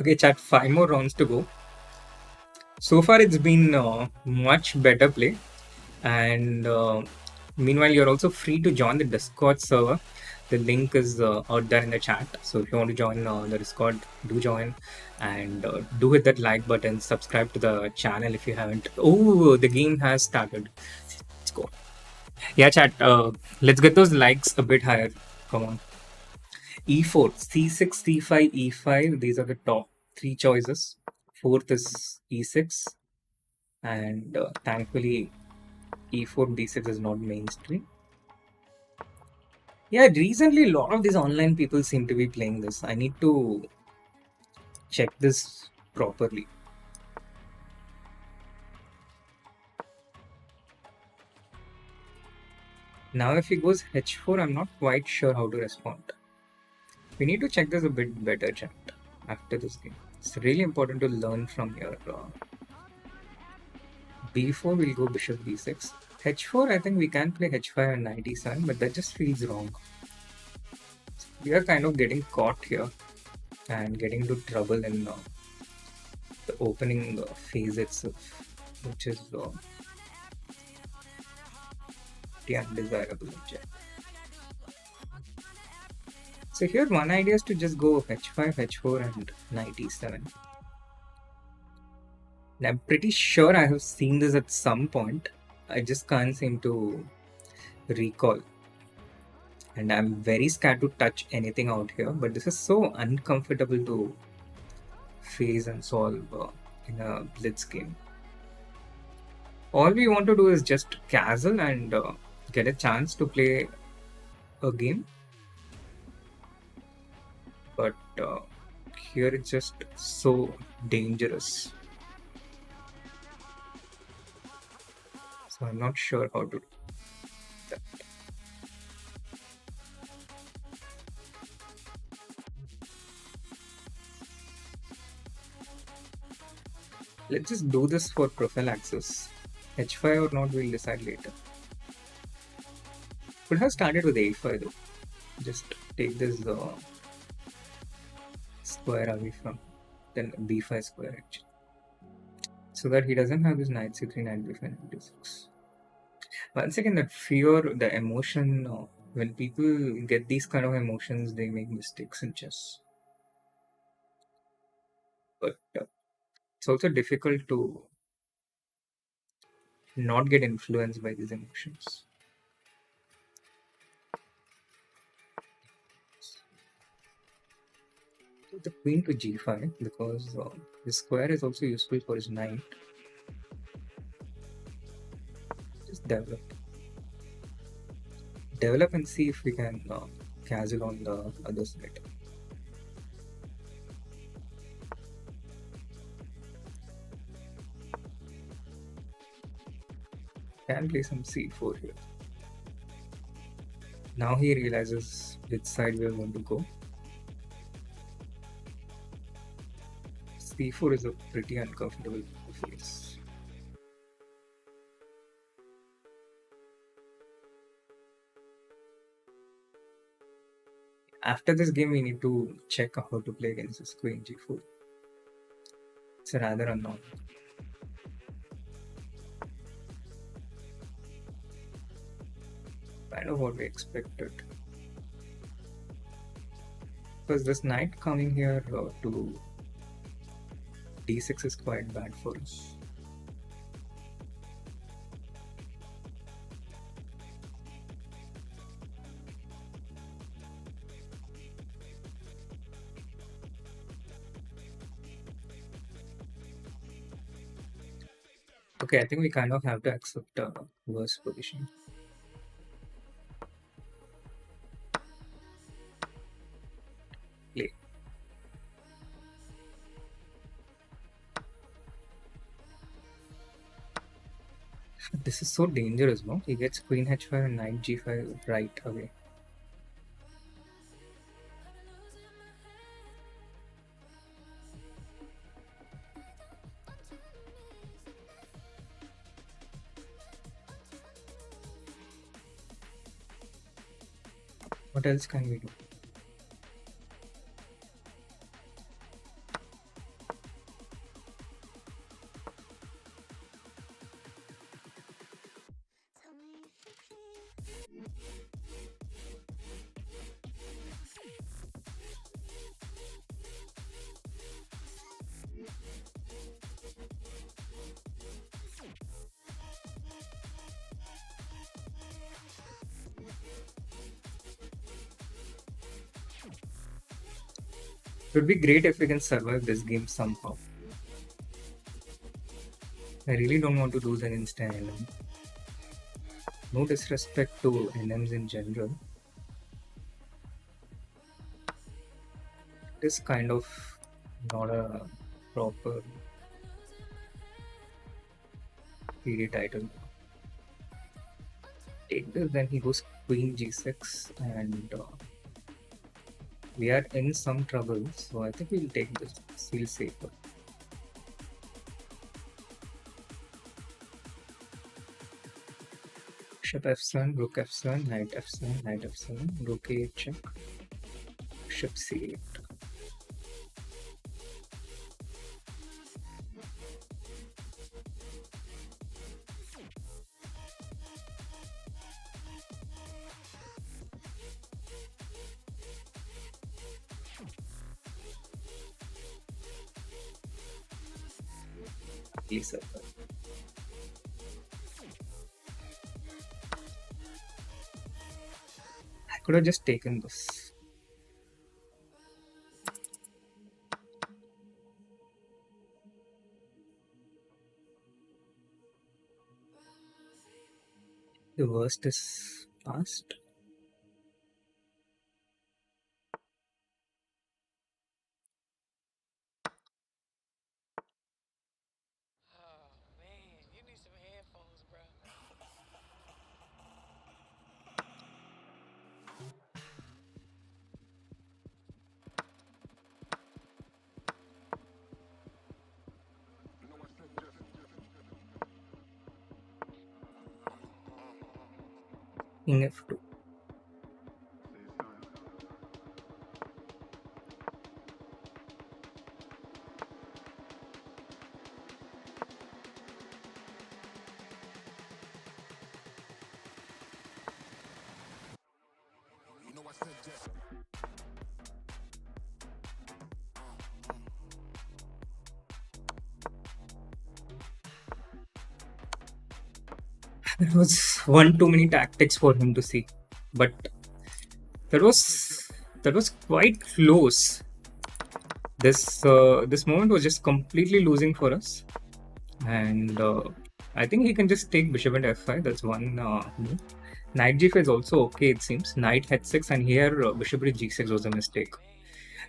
A: Okay, chat, 5 more rounds to go. So far, it's been much better play. And meanwhile, you're also free to join the Discord server. The link is out there in the chat. So if you want to join the Discord, do join. And do hit that like button. Subscribe to the channel if you haven't. Oh, the game has started. Let's go. Yeah, chat. Let's get those likes a bit higher. Come on. E4, C6, C5, E5. These are the top 3 choices. Fourth is E6. And thankfully, E4, D6 is not mainstream. Yeah, recently a lot of these online people seem to be playing this. I need to check this properly. Now if he goes H4, I'm not quite sure how to respond. We need to check this a bit better, chat, after this game. It's really important to learn from here. B4 will go bishop b6. H4, I think we can play H5 and knight e7, but that just feels wrong. We are kind of getting caught here and getting into trouble in the opening phase itself, which is the undesirable object. So here one idea is to just go H5, H4 and knight e7. And I'm pretty sure I have seen this at some point. I just can't seem to recall. and I'm very scared to touch anything out here. But this is so uncomfortable to face and solve in a blitz game. All we want to do is just casual and get a chance to play a game, but here it's just so dangerous. So I'm not sure how to do that. Let's just do this for profile access. H5 or not, we'll decide later. Could have started with A5 though. Just take this square away from, then B5 square actually. So that he doesn't have this knight C3, knight B5, knight D6. Once again, that fear, the emotion, when people get these kind of emotions, they make mistakes in chess. But it's also difficult to not get influenced by these emotions. So the queen to G5, because the square is also useful for his knight. Just develop and see if we can castle on the other side. Can play some C4 here. Now he realizes which side we are going to go. C4 is a pretty uncomfortable face. After this game, we need to check how to play against this queen G4. It's rather unknown. Kind of what we expected. Because this knight coming here to D6 is quite bad for us. Okay, I think we kind of have to accept worse position. Play. This is so dangerous, no? He gets queen h5 and knight g5 right away. What else can we do? It would be great if we can survive this game somehow. I really don't want to lose an instant NM. No disrespect to NMs in general. It is kind of not a proper PD title. Take this, then he goes queen g6, and we are in some trouble, so I think we'll take this. Feel safer. Bishop f7, rook f7, knight f7, knight f7, rook a8 check, bishop c8. Please, Could have just taken this. The worst is past.
B: Oh man, you need some headphones, bro.
A: King F2. There was one too many tactics for him to see, but that was that was quite close. This moment was just completely losing for us, and I think he can just take bishop and f5. That's one move. Knight g5 is also okay, it seems. Knight h6, and here bishop to g6 was a mistake.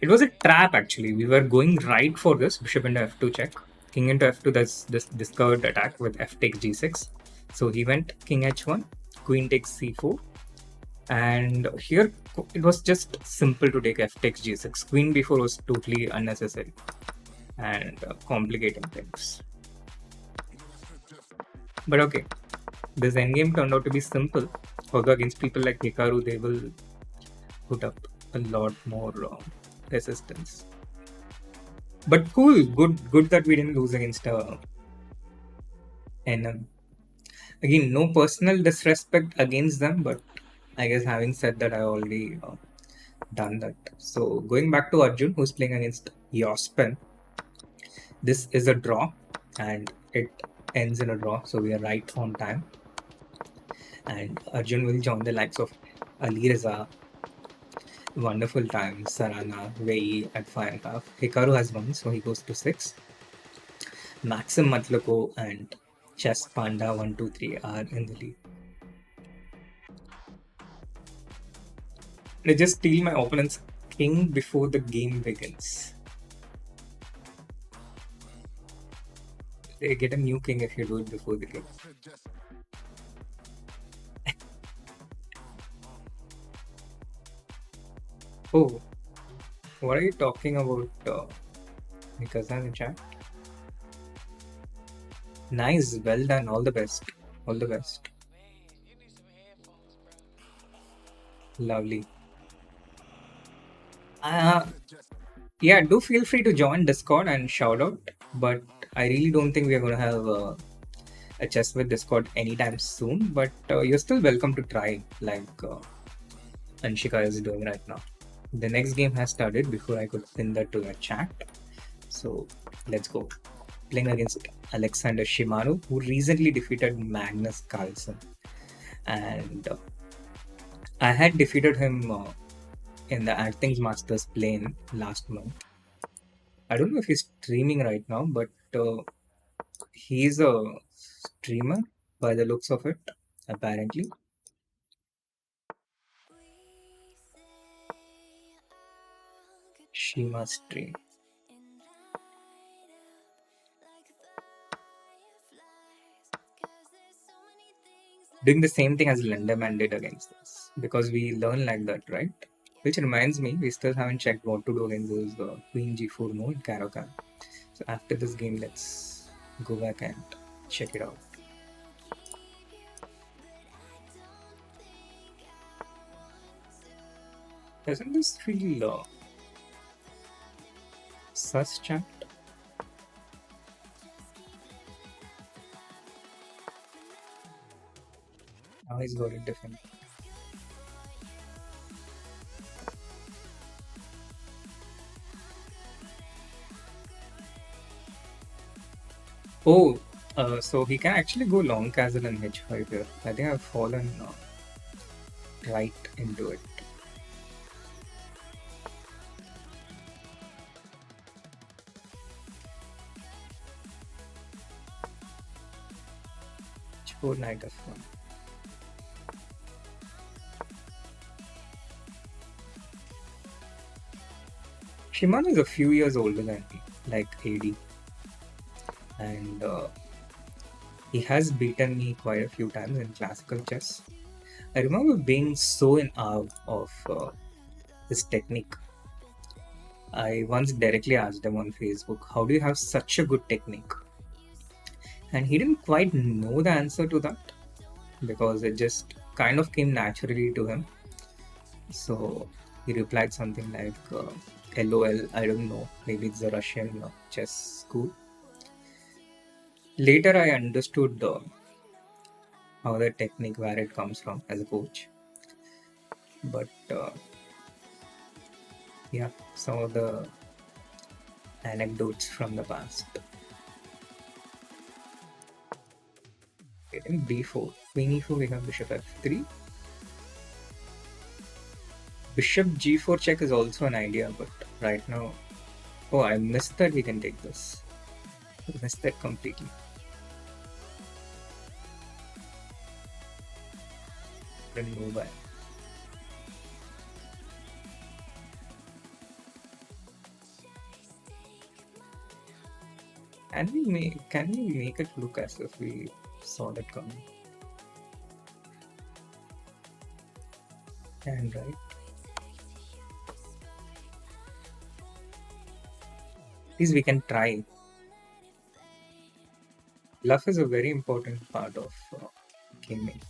A: It was a trap actually. We were going right for this bishop into f2 check, king into f2. That's this discovered attack with f takes g6. So he went king h1, queen takes c4, and here it was just simple to take f takes g6. Queen b4 was totally unnecessary and complicating things. But okay, this endgame turned out to be simple. Although against people like Hikaru, they will put up a lot more resistance. But cool, good that we didn't lose against NM. Again, no personal disrespect against them, but I guess having said that, I already done that. So going back to Arjun, who's playing against Yospen, this is a draw, and it ends in a draw, so we are right on time. And Arjun will join the likes of Ali Reza, Wonderful Time, Sarana, Wei at 5.5. Hikaru has 1, so he goes to 6. Maxim Matlako and Chess Panda 123 are in the lead. They just steal my opponent's king before the game begins. They get a new king if you do it before the game. Oh, what are you talking about, Mikasa in chat? Nice, well done, all the best. All the best.
B: Man, you need some headphones, bro.
A: Lovely. Yeah, do feel free to join Discord and shout out, but I really don't think we are going to have a chess with Discord anytime soon. But you're still welcome to try, like Anshika is doing right now. The next game has started before I could pin that to the chat. So let's go. Playing against Alexander Shimano, who recently defeated Magnus Carlsen. And I had defeated him in the Acting Masters plane last month. I don't know if he's streaming right now, but he's a streamer by the looks of it, apparently. Shima stream. Doing the same thing as Lenderman did against us, because we learn like that, right? Which reminds me, we still haven't checked what to do against those Queen G4 mode Karokan. So after this game, let's go back and check it out. Doesn't this feel sus chat? Now he's got it different. Oh, so he can actually go long castle and h5 here. I think I've fallen right into it. Four night of fun. Shimano is a few years older than me, like AD, and he has beaten me quite a few times in classical chess. I remember being so in awe of his technique. I once directly asked him on Facebook, "How do you have such a good technique?" And he didn't quite know the answer to that because it just kind of came naturally to him. So he replied something like, "LOL, I don't know, maybe it's a Russian chess school." Later, I understood how the technique, where it comes from as a coach. But yeah, some of the anecdotes from the past. Getting b4, queen e4, we have bishop f3. Bishop g4 check is also an idea, but right now, oh, I missed that we can take this. I missed that completely. Didn't know why. Can we make it look as if we saw that coming? And right, at least we can try. Bluff is a very important part of gaming.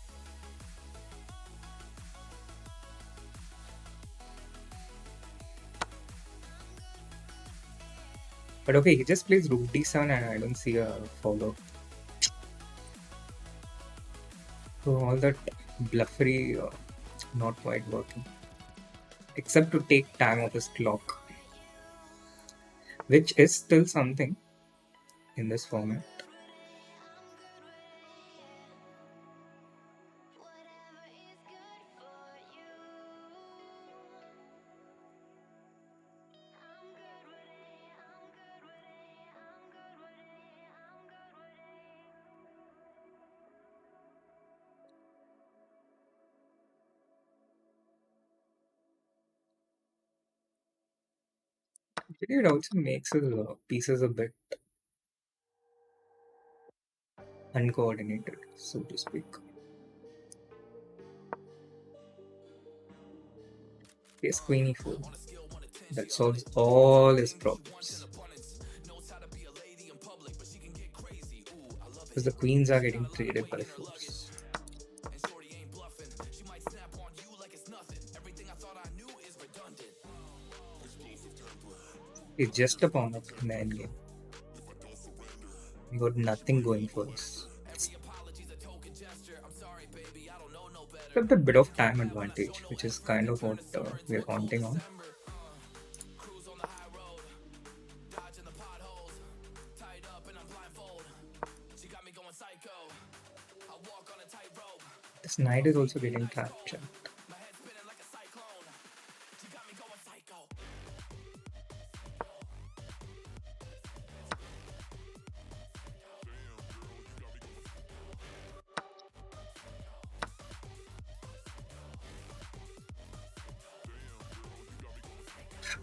A: But okay, he just plays rook d7 and I don't see a follow. So all that bluffery not quite working. Except to take time of his clock, which is still something in this format. It also makes his pieces a bit uncoordinated, so to speak. Yes, queen e4. That solves all his problems. Because the queens are getting traded by force. It's just a pawn up in the endgame. We got nothing going for us. Except a bit of time advantage, which is kind of what we're counting on. This knight is also getting trapped.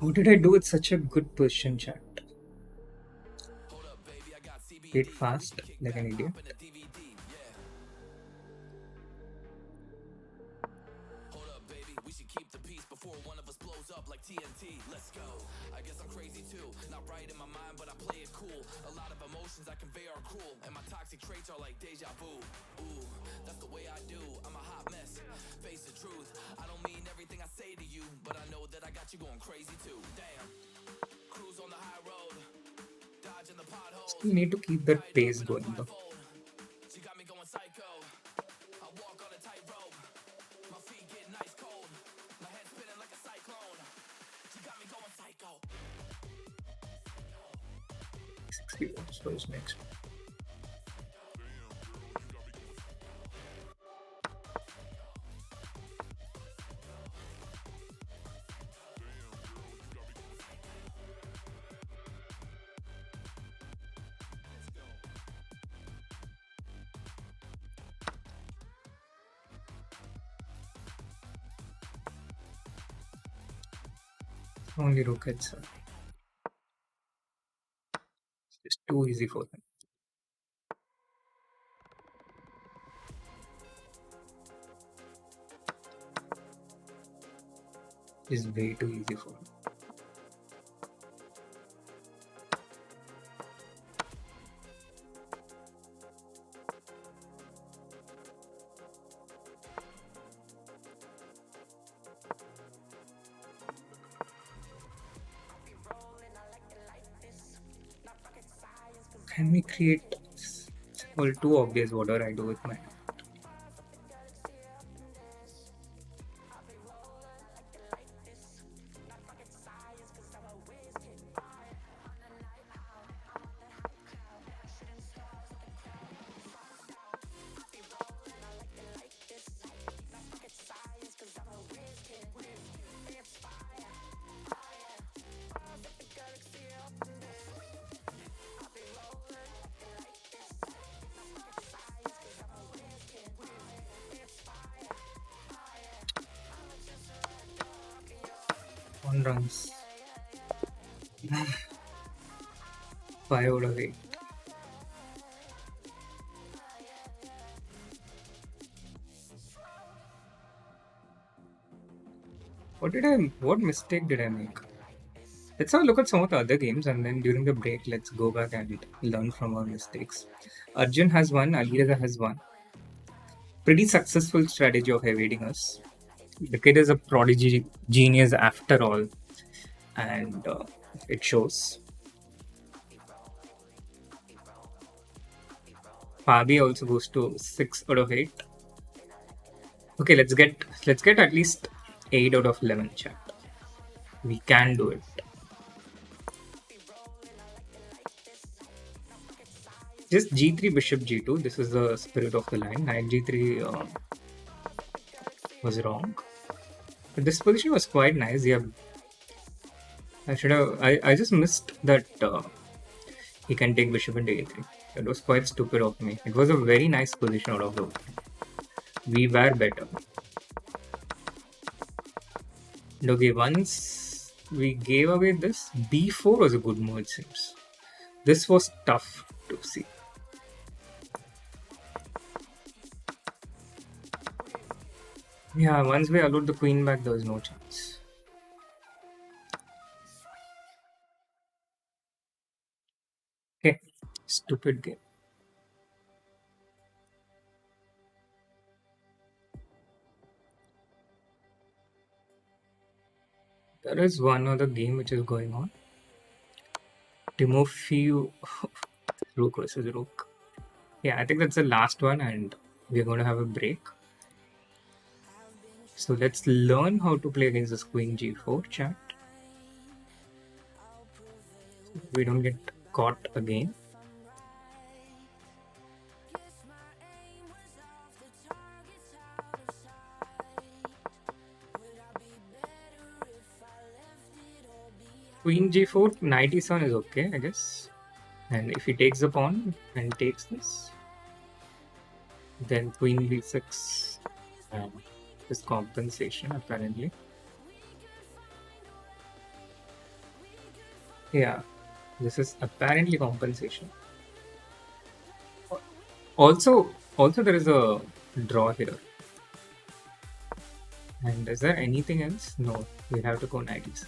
A: How did I do with such a good position, chat? Hit fast like an idiot. Still need to keep that pace going though. What is next? Only rockets. It's too easy for them. It's way too easy for them. Can we create well too obvious whatever I do with my one runs 5 out of 8. What mistake did I make? Let's have a look at some of the other games and then during the break let's go back and learn from our mistakes. Arjun has one, Alireza has one. Pretty successful strategy of evading us. The kid is a prodigy genius after all, and it shows. Fabi also goes to 6 out of 8. Okay, let's get at least 8 out of 11, chat. We can do it. Just G3 Bishop G2. This is the spirit of the line. Knight G3 was wrong. But this position was quite nice. Yeah, I should have. I just missed that he can take Bishop into A3. That was quite stupid of me. It was a very nice position out of the way. We were better. Okay, once we gave away this, B4 was a good move, it seems. This was tough to see. Yeah, once we allowed the queen back, there was no chance. Okay, stupid game. There is one other game which is going on. Timofey Rook versus Rook. Yeah, I think that's the last one, and we're going to have a break. So let's learn how to play against this Queen G4, chat. So we don't get caught again. Queen G4, Knight E7 is okay, I guess. And if he takes the pawn and takes this, then Queen B6 is compensation apparently. Yeah, this is apparently compensation. Also there is a draw here. And is there anything else? No, we have to go Knight E7.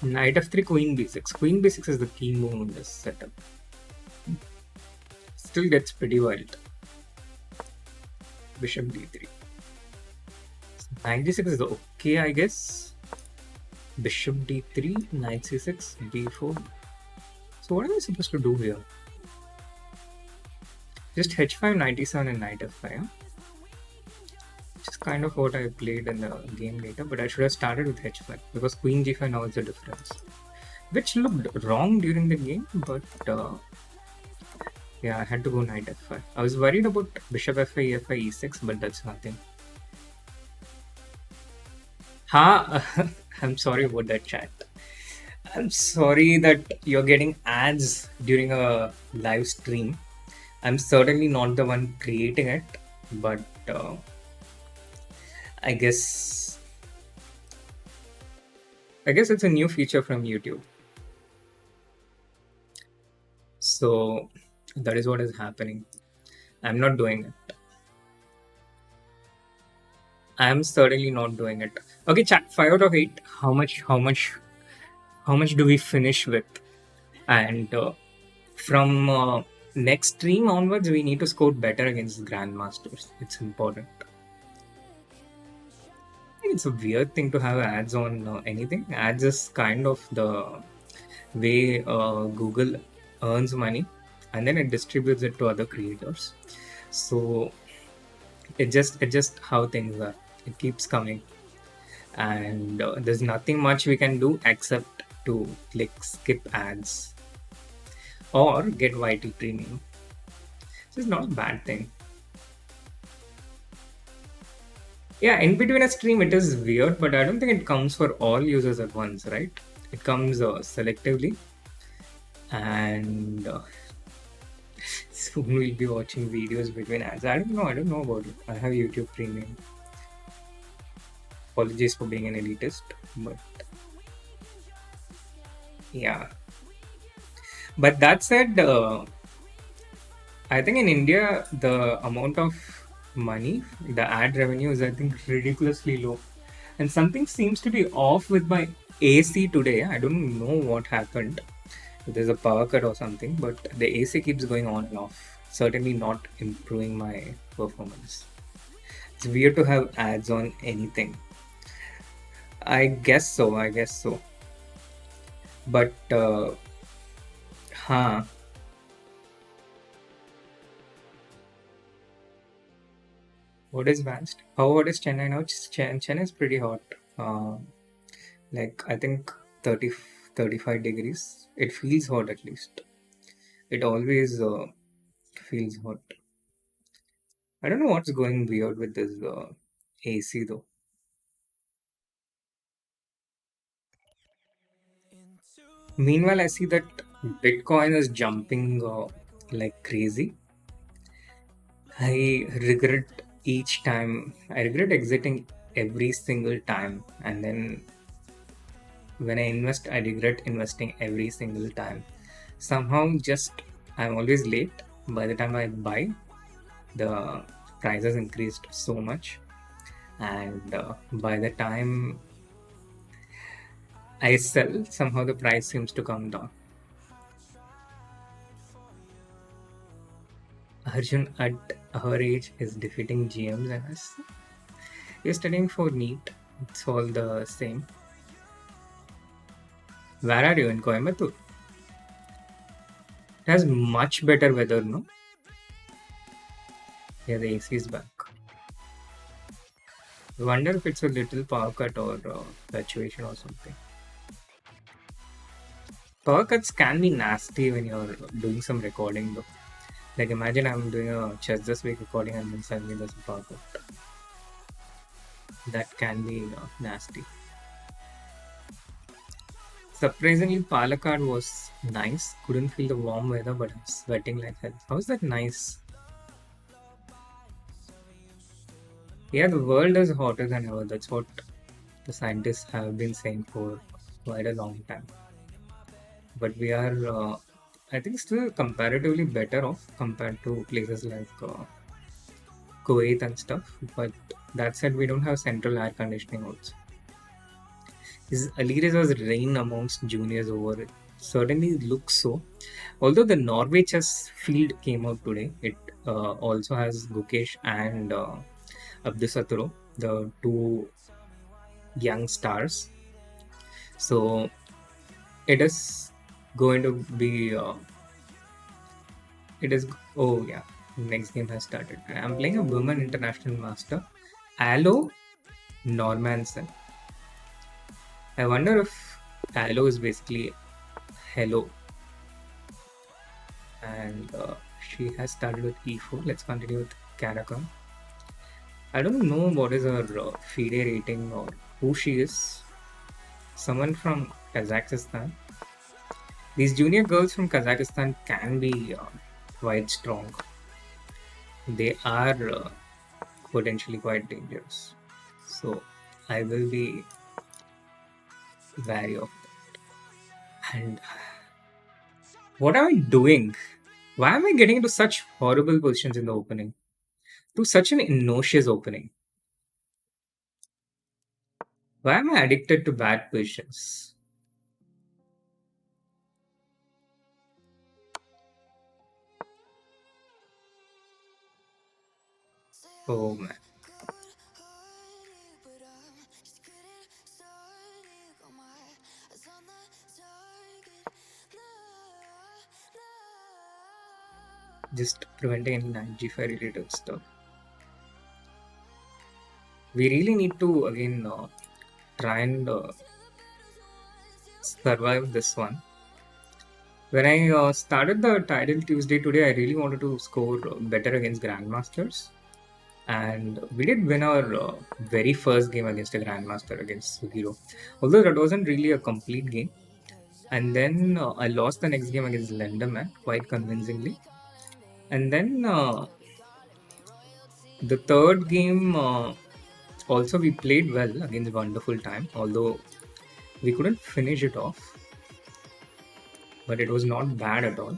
A: Knight F3, Queen B6. Queen B6 is the key move in this setup. Still gets pretty wild. Bishop D3. Knight G6 is okay, I guess. Bishop D3, Knight C6, B4. So what am I supposed to do here? Just H5, Knight E7 and Knight F5. Huh? Which is kind of what I played in the game later, but I should have started with H5 because Queen G5 now is the difference. Which looked wrong during the game, but yeah, I had to go Knight F5. I was worried about Bishop F5, E5, E6, but that's nothing. I'm sorry about that, chat. I'm sorry that you're getting ads during a live stream. I'm certainly not the one creating it, but I guess I guess it's a new feature from YouTube. So that is what is happening. I'm not doing it. I'm certainly not doing it. Okay, chat. 5 out of 8. How much do we finish with? And from next stream onwards, we need to score better against grandmasters. It's important. I think it's a weird thing to have ads on anything. Ads is kind of the way Google earns money, and then it distributes it to other creators. So it just how things are. It keeps coming, and there's nothing much we can do except to click skip ads or get YT premium. This is not a bad thing. Yeah, in between a stream, it is weird, but I don't think it comes for all users at once, right? It comes selectively, and soon we'll be watching videos between ads. I don't know. I don't know about it. I have YouTube Premium. Apologies for being an elitist, but yeah. But that said, I think in India, the amount of money, the ad revenue is, I think, ridiculously low. And something seems to be off with my AC today. I don't know what happened. If there's a power cut or something, but the AC keeps going on and off. Certainly not improving my performance. It's weird to have ads on anything. I guess so. I guess so. But, huh. What is Vanced? How hot is Chennai now? Chennai is pretty hot. Like, I think 30, 35 degrees. It feels hot at least. It always feels hot. I don't know what's going weird with this AC though. Meanwhile, I see that Bitcoin is jumping like crazy. I regret each time. I regret exiting every single time, and then when I invest, I regret investing every single time. Somehow, just I'm always late. By the time I buy, the price has increased so much, and by the time I sell, somehow the price seems to come down. Arjun at her age is defeating GMs and us. You're studying for NEET. It's all the same. Where are you in Coimbatore? It has much better weather, no? Yeah, the AC is back. I wonder if it's a little power cut or fluctuation or something. Power cuts can be nasty when you're doing some recording though. Like imagine I'm doing a chess this week recording and then suddenly there's a power cut. That can be nasty. Surprisingly, Palakkad was nice. Couldn't feel the warm weather, but I'm sweating like hell. How is that nice? Yeah, the world is hotter than ever. That's what the scientists have been saying for quite a long time. But we are, I think, still comparatively better off compared to places like Kuwait and stuff. But that said, we don't have central air conditioning also. Is Alirez's reign amongst juniors over? It certainly looks so. Although the Norway chess field came out today, it also has Gukesh and Abdusatro, the two young stars. So it is going to be. It is. Oh yeah, next game has started. I'm playing a women international master, Alo Normanson. I wonder if Alo is basically hello, and she has started with E4. Let's continue with Karakam. I don't know what is her FIDE rating or who she is. Someone from Kazakhstan. These junior girls from Kazakhstan can be quite strong. They are potentially quite dangerous. So I will be Very often. And what am I doing? Why am I getting into such horrible positions in the opening? To such an innocuous opening. Why am I addicted to bad positions? Oh man. Just preventing any 9G5 related stuff. We really need to again try and survive this one. When I started the title Tuesday today, I really wanted to score better against Grandmasters. And we did win our very first game against a Grandmaster against Sugiro. Although that wasn't really a complete game. And then I lost the next game against Lenderman quite convincingly. And then the third game, also we played well against Wonderful Time, although we couldn't finish it off. But it was not bad at all.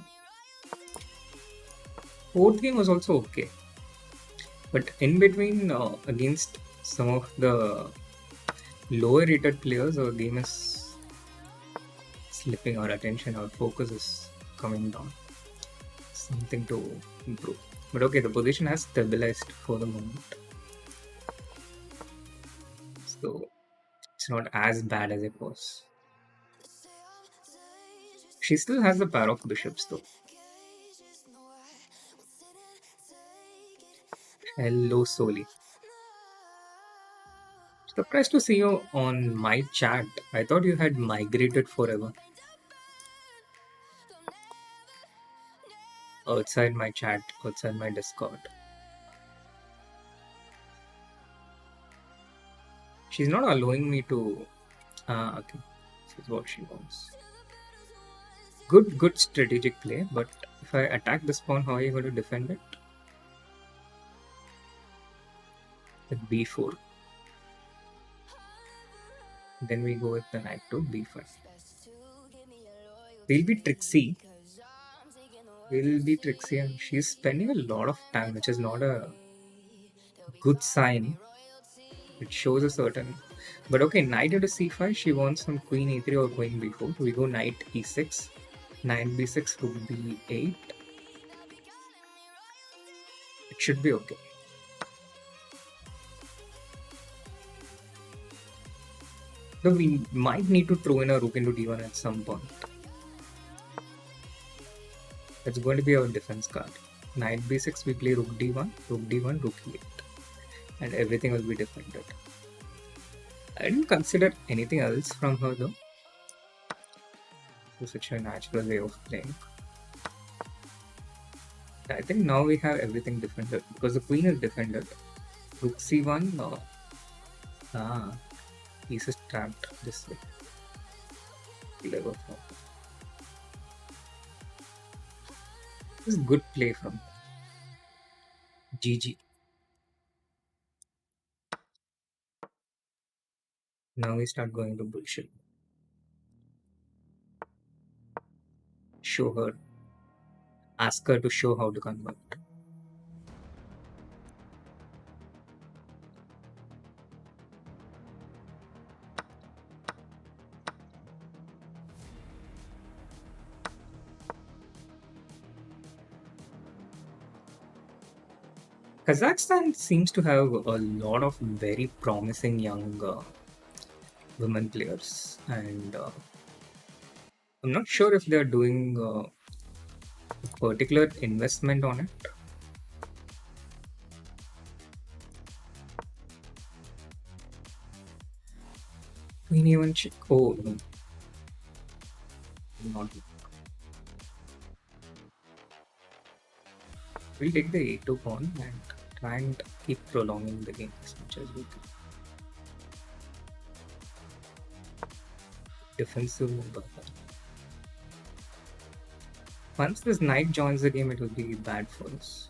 A: Fourth game was also okay. But in between, against some of the lower rated players, our game is slipping, our attention, our focus is coming down. Something to improve. But okay, the position has stabilized for the moment. So it's not as bad as it was. She still has the pair of bishops though. Hello, Soli. Surprised to see you on my chat. I thought you had migrated forever. Outside my chat, outside my Discord. She's not allowing me to. Ah, okay. This is what she wants. Good strategic play, but if I attack this pawn, how are you going to defend it? With b4. Then we go with the knight to b5. We'll be tricksy. And she's spending a lot of time, which is not a good sign. It shows a certain. But okay, knight into c5. She wants some queen e3 or queen b4. We go knight e6. Knight b6 rook b8. It should be okay. So we might need to throw in a rook into d1 at some point. That's going to be our defense card. Knight b6, we play rook d1, rook e8. And everything will be defended. I didn't consider anything else from her though. It's such a natural way of playing. I think now we have everything defended because the queen is defended. Rook c1, piece is trapped this way. Clever. This is good play from GG. Now we start going to bullshit. Show her. Ask her to show how to convert. Kazakhstan seems to have a lot of very promising young women players, and I'm not sure if they're doing a particular investment on it. Queen even check. Oh no, not. We'll take the a2 pawn and try and keep prolonging the game as much as we can. Defensive move. Once this knight joins the game, it will be bad for us.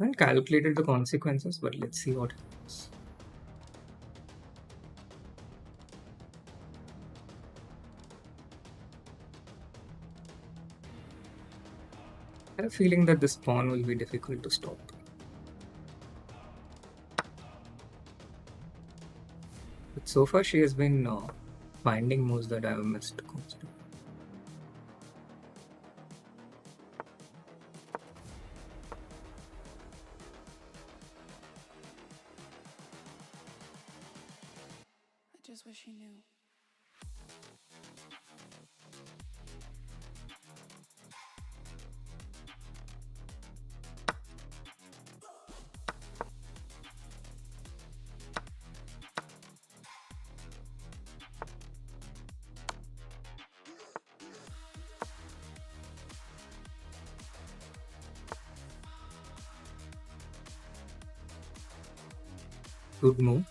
A: I haven't calculated the consequences, but let's see what happens. I have a feeling that this pawn will be difficult to stop. But so far she has been finding moves that I have missed constantly.
B: I just wish he knew.
A: Good move.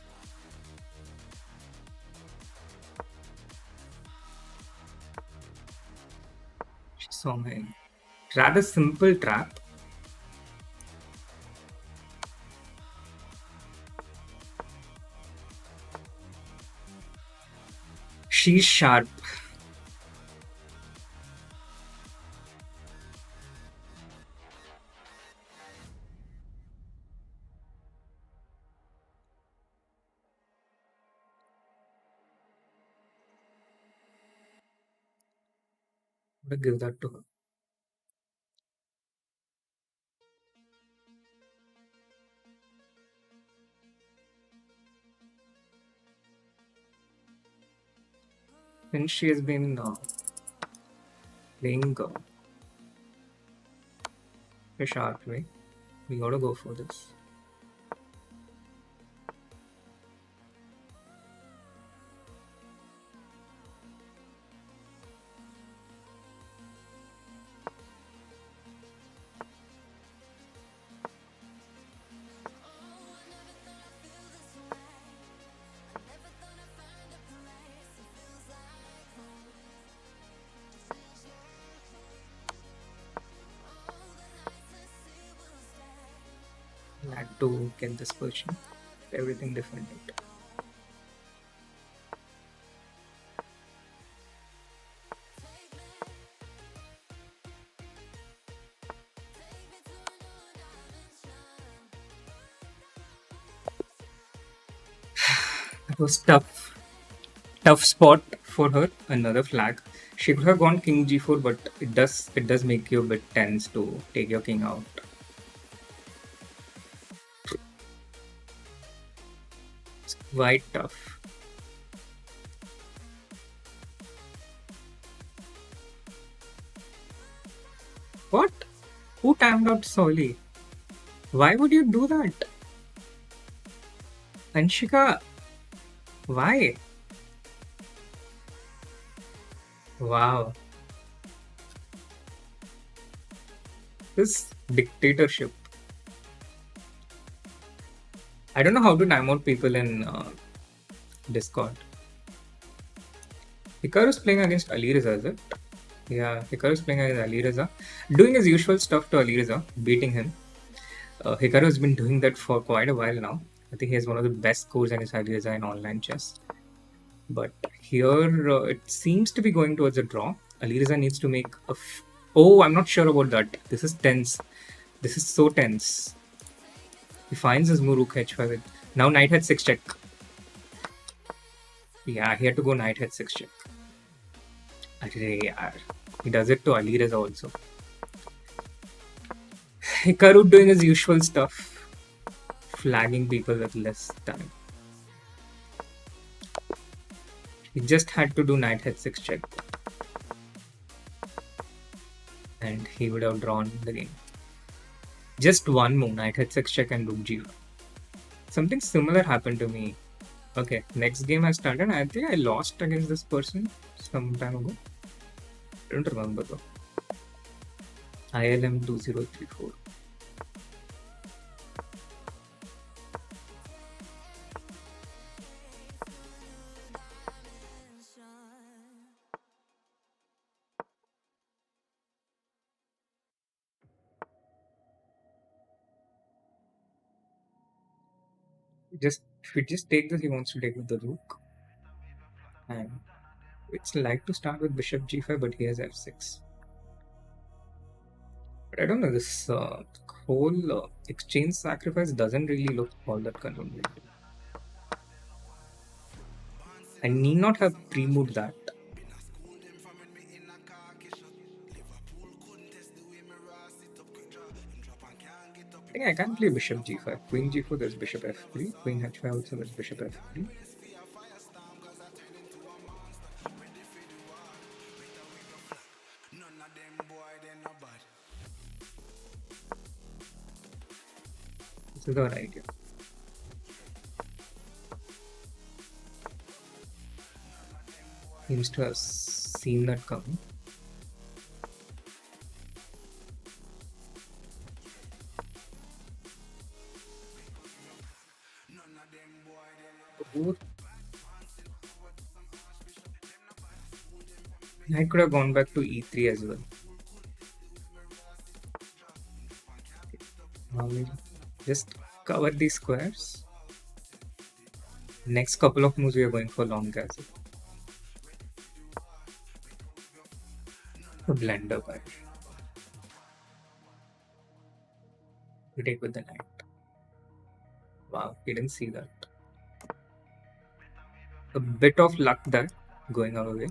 A: She saw my rather simple trap. She's sharp. I'm gonna give that to her. Since she has been playing a sharp way, we gotta go for this. Glad to get this version. Everything different. It was tough. Tough spot for her. Another flag. She could have gone king g4, but it does make you a bit tense to take your king out. It's quite tough. What? Who timed out Soli? Why would you do that? Anshika, why? Wow. This dictatorship. I don't know how to time out people in Discord. Hikaru's playing against Ali Reza, is it? Yeah, Hikaru's playing against Ali Reza. Doing his usual stuff to Ali Reza, beating him. Hikaru has been doing that for quite a while now. I think he has one of the best scores against Ali Reza in online chess. But here it seems to be going towards a draw. Ali Reza needs to make a. Oh, I'm not sure about that. This is tense. This is so tense. He finds his move rook h5. Now knight h6 check. Yeah, he had to go knight h6 check. Arre yaar. He does it to Ali Reza also. Hikaru doing his usual stuff. Flagging people with less time. He just had to do knight h6 check. And he would have drawn the game. Just one move, knight h6 check and rook g5. Something similar happened to me. Okay, next game has started. I think I lost against this person some time ago. I don't remember though. ILM 2034. Just if we just take this, he wants to take with the rook, and it's like to start with bishop g5, but he has f6. But I don't know, this whole exchange sacrifice doesn't really look all that convenient. I need not have pre-moved that. I think I can play bishop g5. Queen g4, there's bishop f3. Queen h5 also, there's bishop f3. This is our idea. Seems to have seen that coming. Ooh. I could have gone back to e3 as well. Now we'll just cover these squares. Next couple of moves we are going for long castle. A blender by. We take with the knight. Wow, we didn't see that. A bit of luck there, going our way.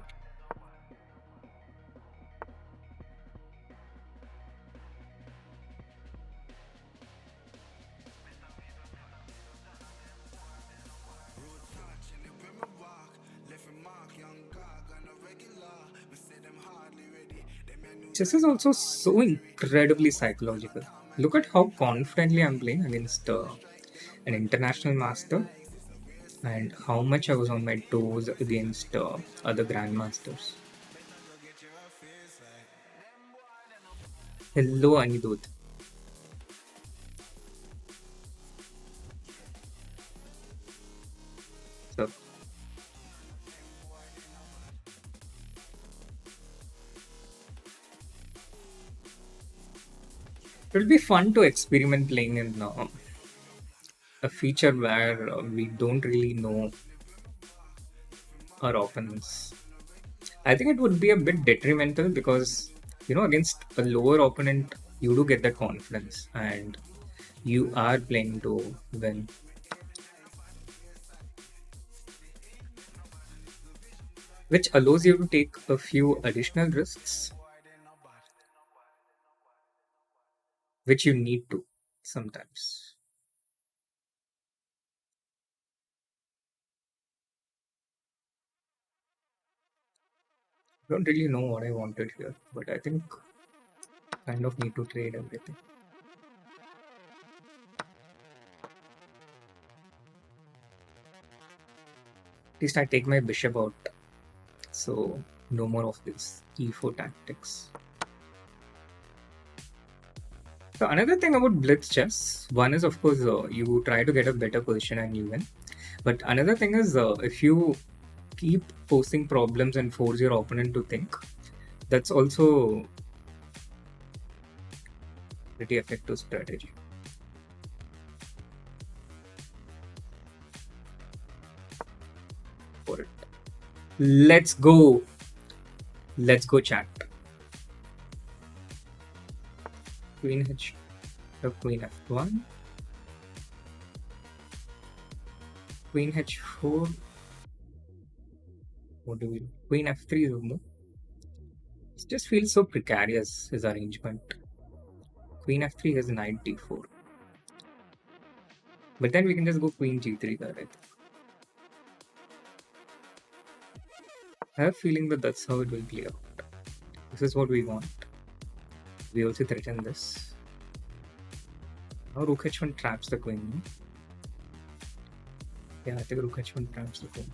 A: Chess is also so incredibly psychological. Look at how confidently I'm playing against an international master, and how much I was on my toes against other grandmasters. Hello, Anidut. So, it'll be fun to experiment playing in a feature where we don't really know our opponents. I think it would be a bit detrimental because, against a lower opponent, you do get that confidence and you are playing to win. Which allows you to take a few additional risks, which you need to sometimes. I don't really know what I wanted here, but I think kind of need to trade everything. At least I take my bishop out, so no more of this e4 tactics. So another thing about blitz chess, one is of course you try to get a better position and you win. But another thing is if you keep posing problems and force your opponent to think, that's also pretty effective strategy. For it. Let's go. Let's go, chat. Queen h, queen f1, queen h4. What do we do? Queen f3 is a move. It just feels so precarious, his arrangement. Queen f3 has knight d4. But then we can just go queen g3 there, I think. I have a feeling that that's how it will play out. This is what we want. We also threaten this. Now rook h1 traps the queen. Yeah, I think rook h1 traps the queen.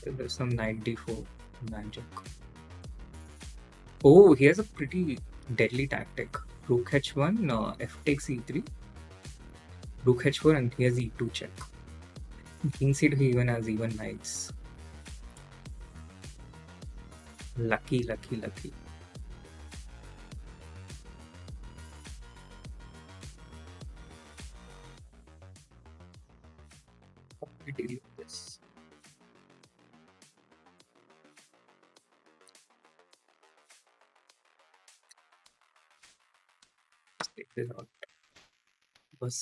A: There's some knight d4 magic. Oh, he has a pretty deadly tactic. Rook h1, f takes e3. Rook h4, and he has e2 check. King c2, he even has even knights. Lucky, lucky, lucky. We deal with this. Let's take this out. बस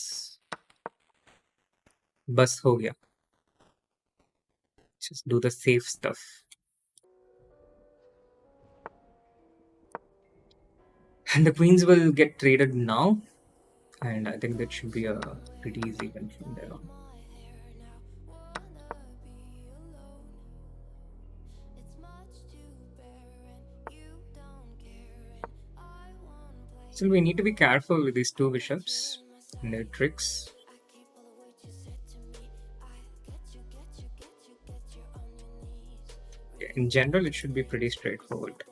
A: बस हो गया. Just do the safe stuff. And the queens will get traded now. And I think that should be a pretty easy win from there on. So we need to be careful with these two bishops and their tricks. In general, it should be pretty straightforward.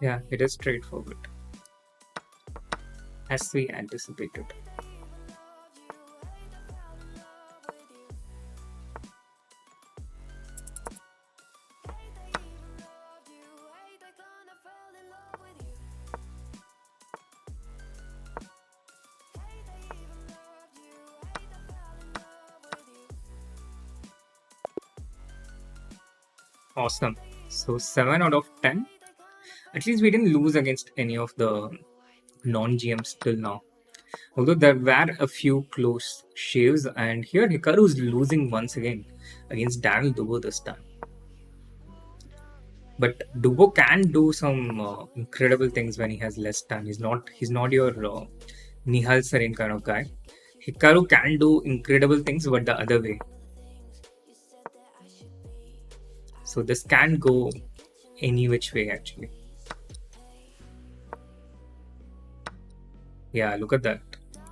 A: Yeah, it is straightforward, as we anticipated. Awesome. So 7 out of 10. At least we didn't lose against any of the non-GMs till now. Although there were a few close shaves, and here Hikaru is losing once again against Daniel Dubo this time. But Dubo can do some incredible things when he has less time. He's not your Nihal Sarin kind of guy. Hikaru can do incredible things, but the other way. So this can go any which way actually. Yeah, look at that.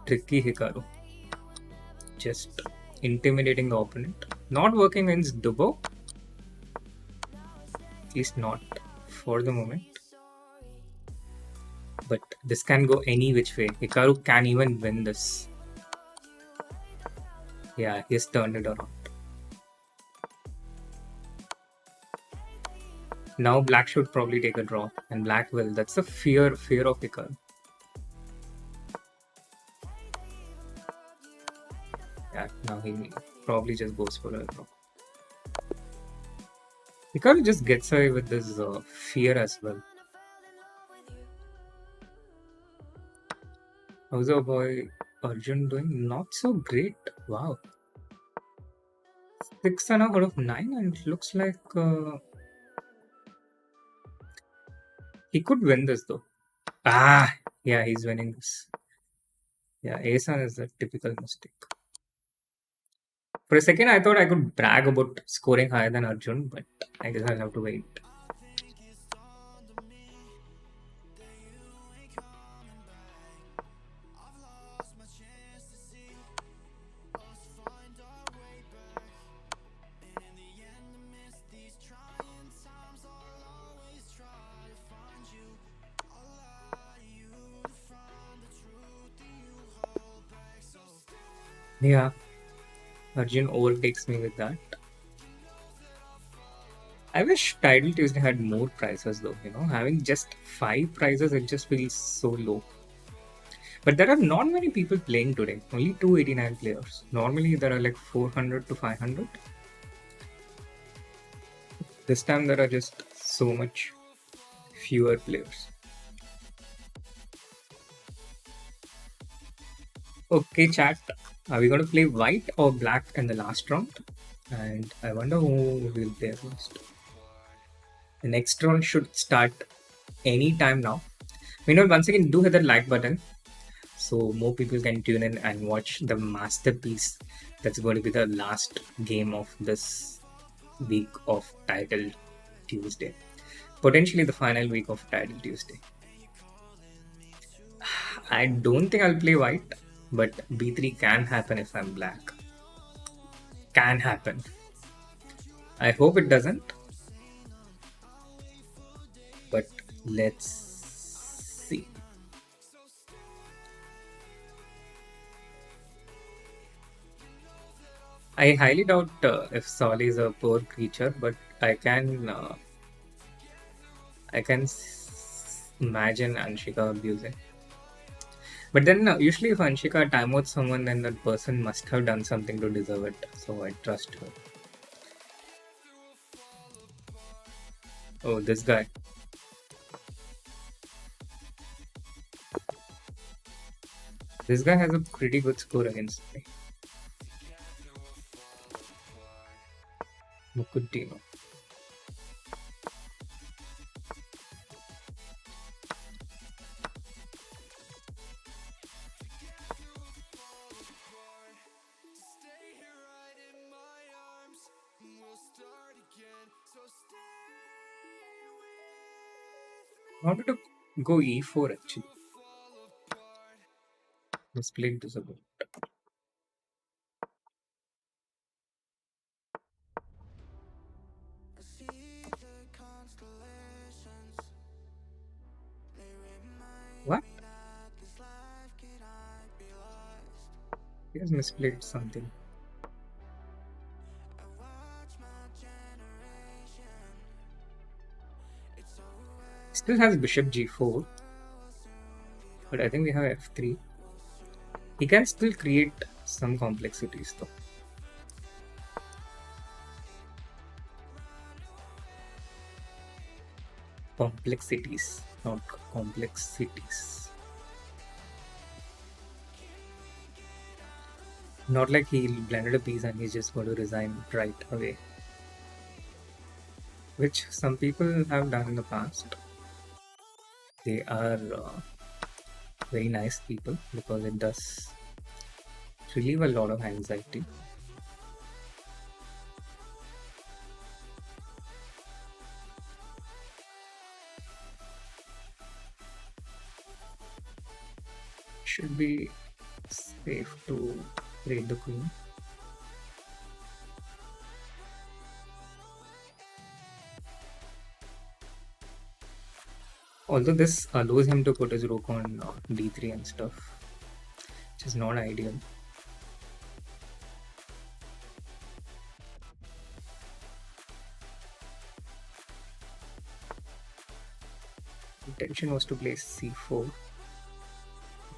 A: Tricky Hikaru. Just intimidating the opponent. Not working against Dubo. At least not for the moment. But this can go any which way. Hikaru can even win this. Yeah, he's turned it around. Now black should probably take a draw, and black will. That's the fear of Hikaru. Yeah, now he probably just goes for a draw. Hikaru just gets away with this fear as well. How's our boy Arjun doing? Not so great. Wow. 6 out of 9, and it looks like he could win this though. Ah, yeah, he's winning this. Yeah, Asan is a typical mistake. For a second, I thought I could brag about scoring higher than Arjun, but I guess I'll have to wait. Yeah, Arjun overtakes me with that. I wish Tidal Tuesday had more prizes though, having just 5 prizes, it just feels so low. But there are not many people playing today, only 289 players. Normally there are like 400 to 500. This time there are just so much fewer players. Okay, chat. Are we going to play white or black in the last round? And I wonder who will play first. The next round should start any time now. Meanwhile, once again, do hit the like button so more people can tune in and watch the masterpiece that's going to be the last game of this week of Title Tuesday. Potentially the final week of Title Tuesday. I don't think I'll play white, but b3 can happen if I'm black. Can happen. I hope it doesn't. But let's see. I highly doubt if Solly is a poor creature, but imagine Anshika abusing. But then usually if Anshika timeouts someone, then that person must have done something to deserve it. So I trust her. Oh, this guy. This guy has a pretty good score against me. Mukutino. I wanted to go e4 actually. Displayed disabled. What? He has misplayed something. Still has bishop g4, but I think we have f3. He can still create some complexities though. Complexities, not complexities. Not like he blended a piece and he's just going to resign right away, which some people have done in the past. They are very nice people because it does relieve a lot of anxiety. Should be safe to raid the queen. Although this allows him to put his rook on d3 and stuff, which is not ideal. Intention was to play c4.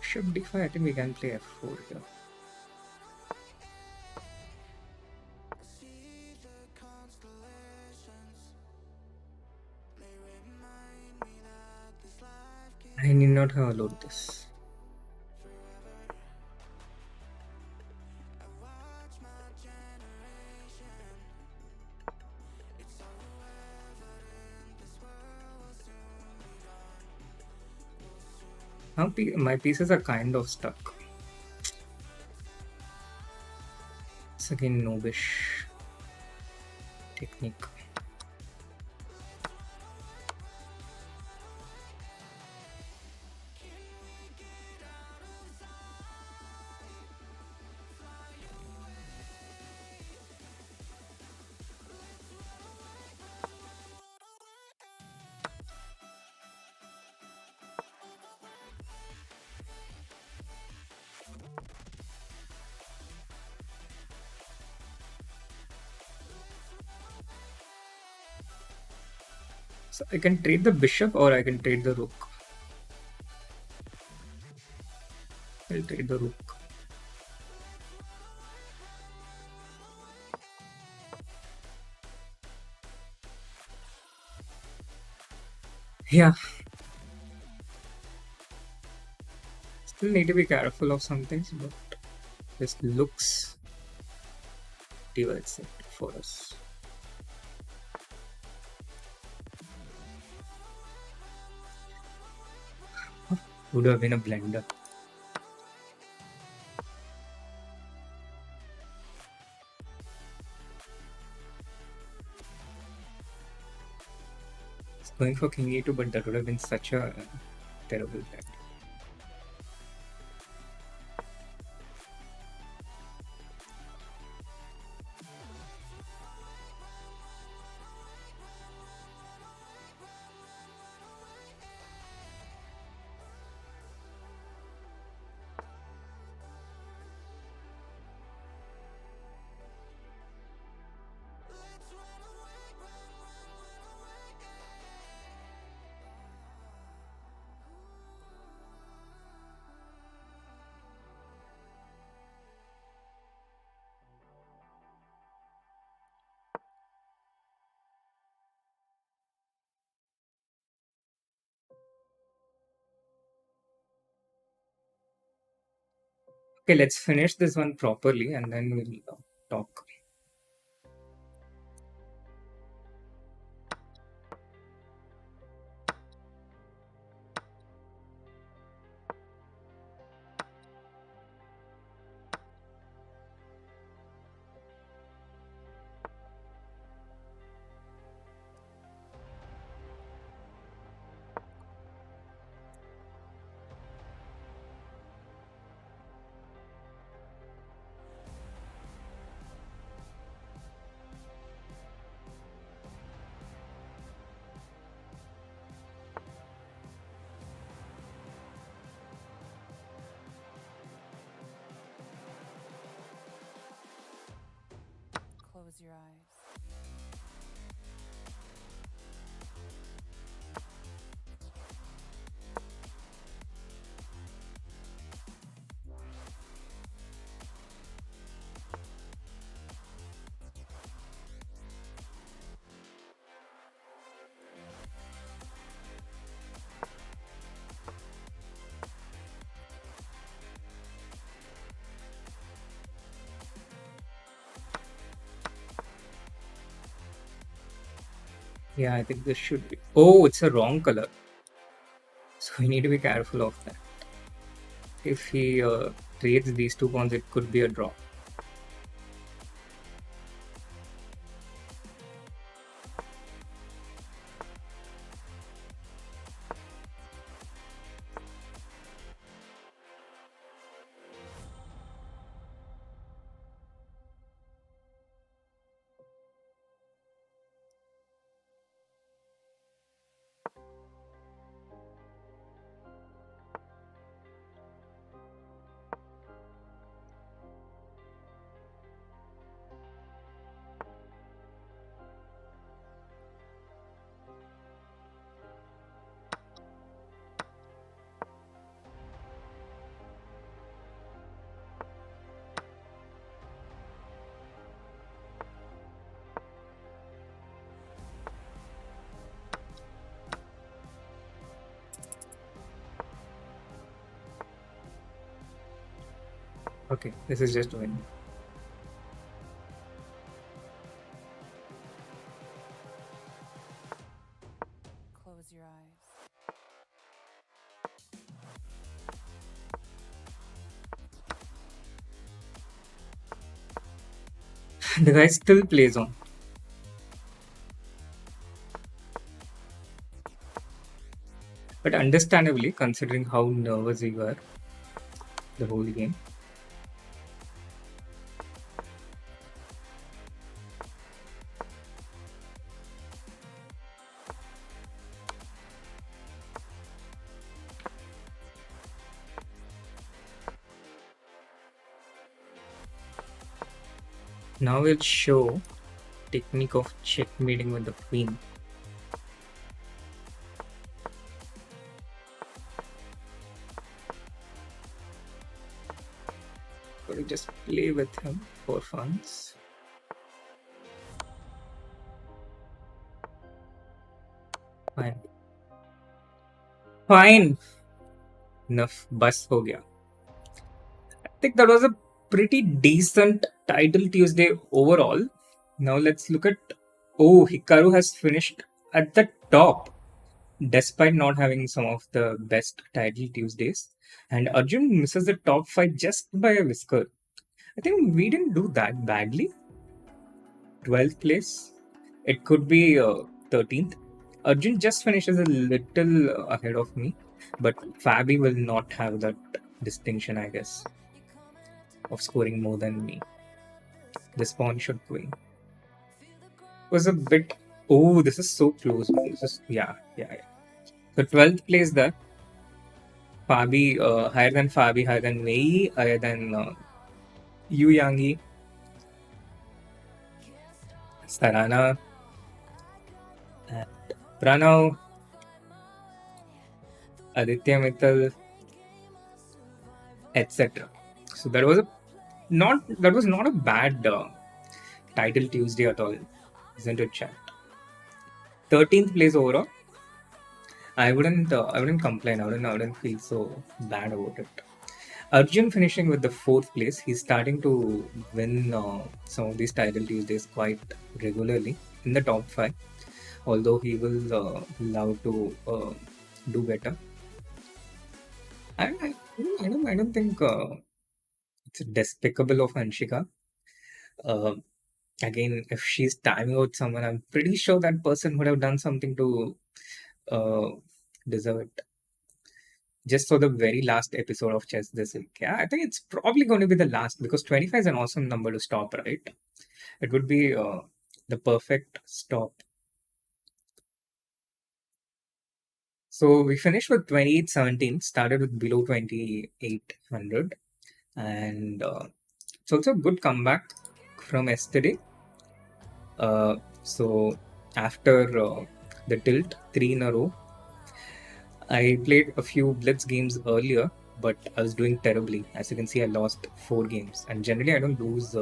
A: Bishop d5, I think we can play f4 here. I need not have allowed this. Now my pieces are kind of stuck. It's again Nobish technique. So I can trade the bishop or I can trade the rook. I'll trade the rook. Yeah. Still need to be careful of some things, but this looks well set for us. Would have been a blender. It's going for king e2, but that would have been such a terrible bet. Okay, let's finish this one properly and then we'll talk.
B: Close your eyes.
A: Yeah, I think this should be. Oh, it's a wrong color. So we need to be careful of that. If he trades these 2 pawns, it could be a draw. Okay, this is just win.
B: Close your eyes.
A: The guy still plays on. But understandably, considering how nervous we were the whole game. Now we'll show technique of checkmating with the queen. We'll just play with him for funs. Fine. Fine. Enough. Bus ho gaya. I think that was a pretty decent title Tuesday overall. Now let's look at. Oh, Hikaru has finished at the top despite not having some of the best title Tuesdays. And Arjun misses the top 5 just by a whisker. I think we didn't do that badly. 12th place. It could be 13th. Arjun just finishes a little ahead of me, but Fabi will not have that distinction, I guess, of scoring more than me. This pawn should win. Was a bit. Oh, this is so close. This is yeah. So 12th place there. Fabi, higher than Fabi, higher than Mei, higher than Yu Yangi, Sarana, and Pranav, Aditya Mittal, etc. So that was not a bad title Tuesday at all, isn't it, chat? 13th place overall. I wouldn't complain. I wouldn't feel so bad about it. Arjun finishing with the fourth place. He's starting to win some of these title Tuesdays quite regularly in the top five. Although he will love to do better. I don't think it's despicable of Anshika. Uh, Again, if she's timing out someone, I'm pretty sure that person would have done something to uh, deserve it. Just for the very last episode of chess this week. Yeah, I think it's probably going to be the last because 25 is an awesome number to stop, right? It would be the perfect stop. So we finished with 2817, started with below 2800, and it's also a good comeback from yesterday. So after the tilt, three in a row, I played a few Blitz games earlier, but I was doing terribly. As you can see, I lost four games, and generally I don't lose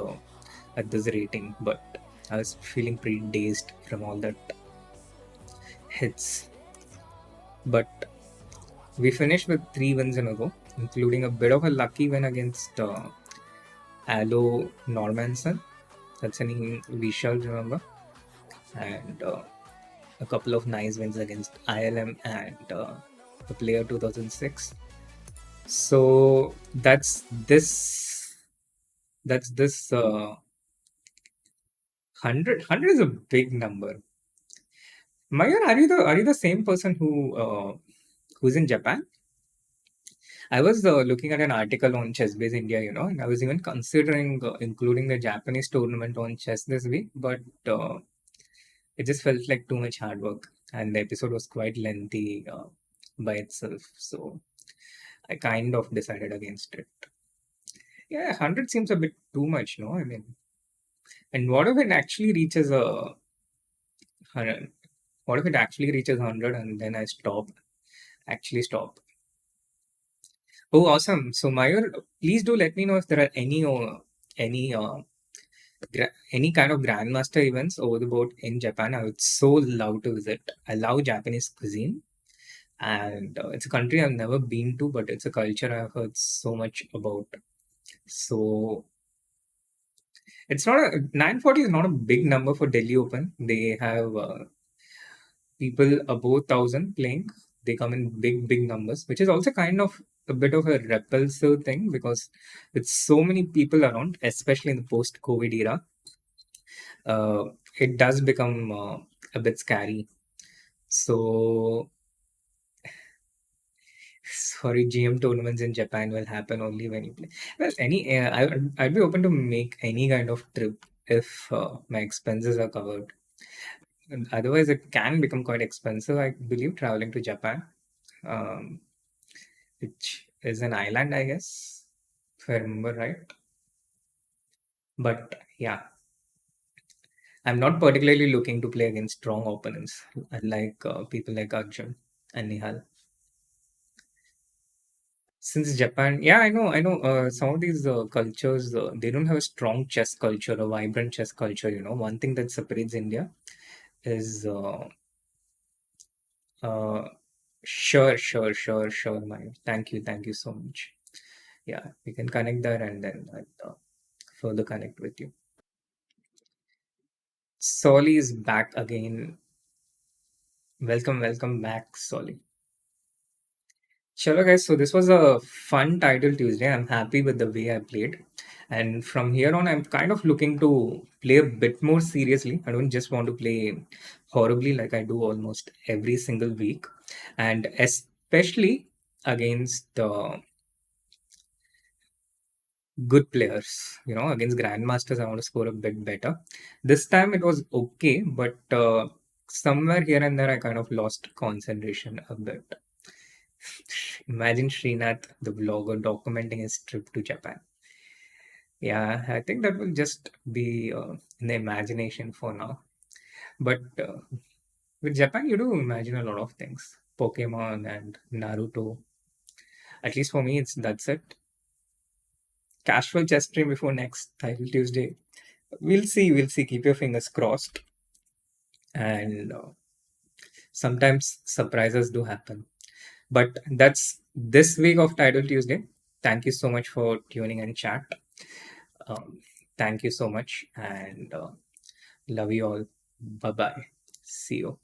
A: at this rating, but I was feeling pretty dazed from all that hits. But we finished with three wins in a row, including a bit of a lucky win against Alo Normanson. That's a name we shall remember. And a couple of nice wins against ILM and the player 2006. So that's this. That's this 100 is a big number. Mayur, are you the same person who's in Japan? I was looking at an article on ChessBase India, and I was even considering including the Japanese tournament on chess this week, but it just felt like too much hard work, and the episode was quite lengthy by itself. So I kind of decided against it. Yeah, 100 seems a bit too much, no? I mean, and what if it actually reaches a 100? What if it actually reaches 100 and then I stop? Actually, stop. Oh, awesome! So, Mayur, please do let me know if there are any any kind of grandmaster events over the board in Japan. I would so love to visit. I love Japanese cuisine, and it's a country I've never been to, but it's a culture I've heard so much about. So it's not a 940 is not a big number for Delhi Open. They have people above 1,000 playing. They come in big numbers, which is also kind of a bit of a repulsive thing because with so many people around, especially in the post-COVID era, uh, it does become a bit scary. So, sorry, GM tournaments in Japan will happen only when you play. Well, I'd be open to make any kind of trip if my expenses are covered. And otherwise, it can become quite expensive, I believe, traveling to Japan, um, which is an island, I guess, if I remember right. But yeah, I'm not particularly looking to play against strong opponents, unlike people like Arjun and Nihal. Since Japan, yeah, I know. Some of these cultures, they don't have a strong chess culture, a vibrant chess culture. One thing that separates India is uh, sure, Maya. Thank you so much. Yeah, we can connect there and then further connect with you. Solly is back again. Welcome back, Solly. Chalo guys, so this was a fun title Tuesday. I'm happy with the way I played. And from here on, I'm kind of looking to play a bit more seriously. I don't just want to play horribly like I do almost every single week. And especially against good players, against grandmasters, I want to score a bit better. This time it was okay, but somewhere here and there, I kind of lost concentration a bit. Imagine Srinath, the vlogger, documenting his trip to Japan. Yeah, I think that will just be in the imagination for now. But with Japan, you do imagine a lot of things. Pokemon and Naruto. At least for me, that's it. Casual chess stream before next title Tuesday. We'll see. We'll see. Keep your fingers crossed. And sometimes surprises do happen. But that's this week of Title Tuesday. Thank you so much for tuning in, chat. Um, Thank you so much, and love you all. Bye bye. See you.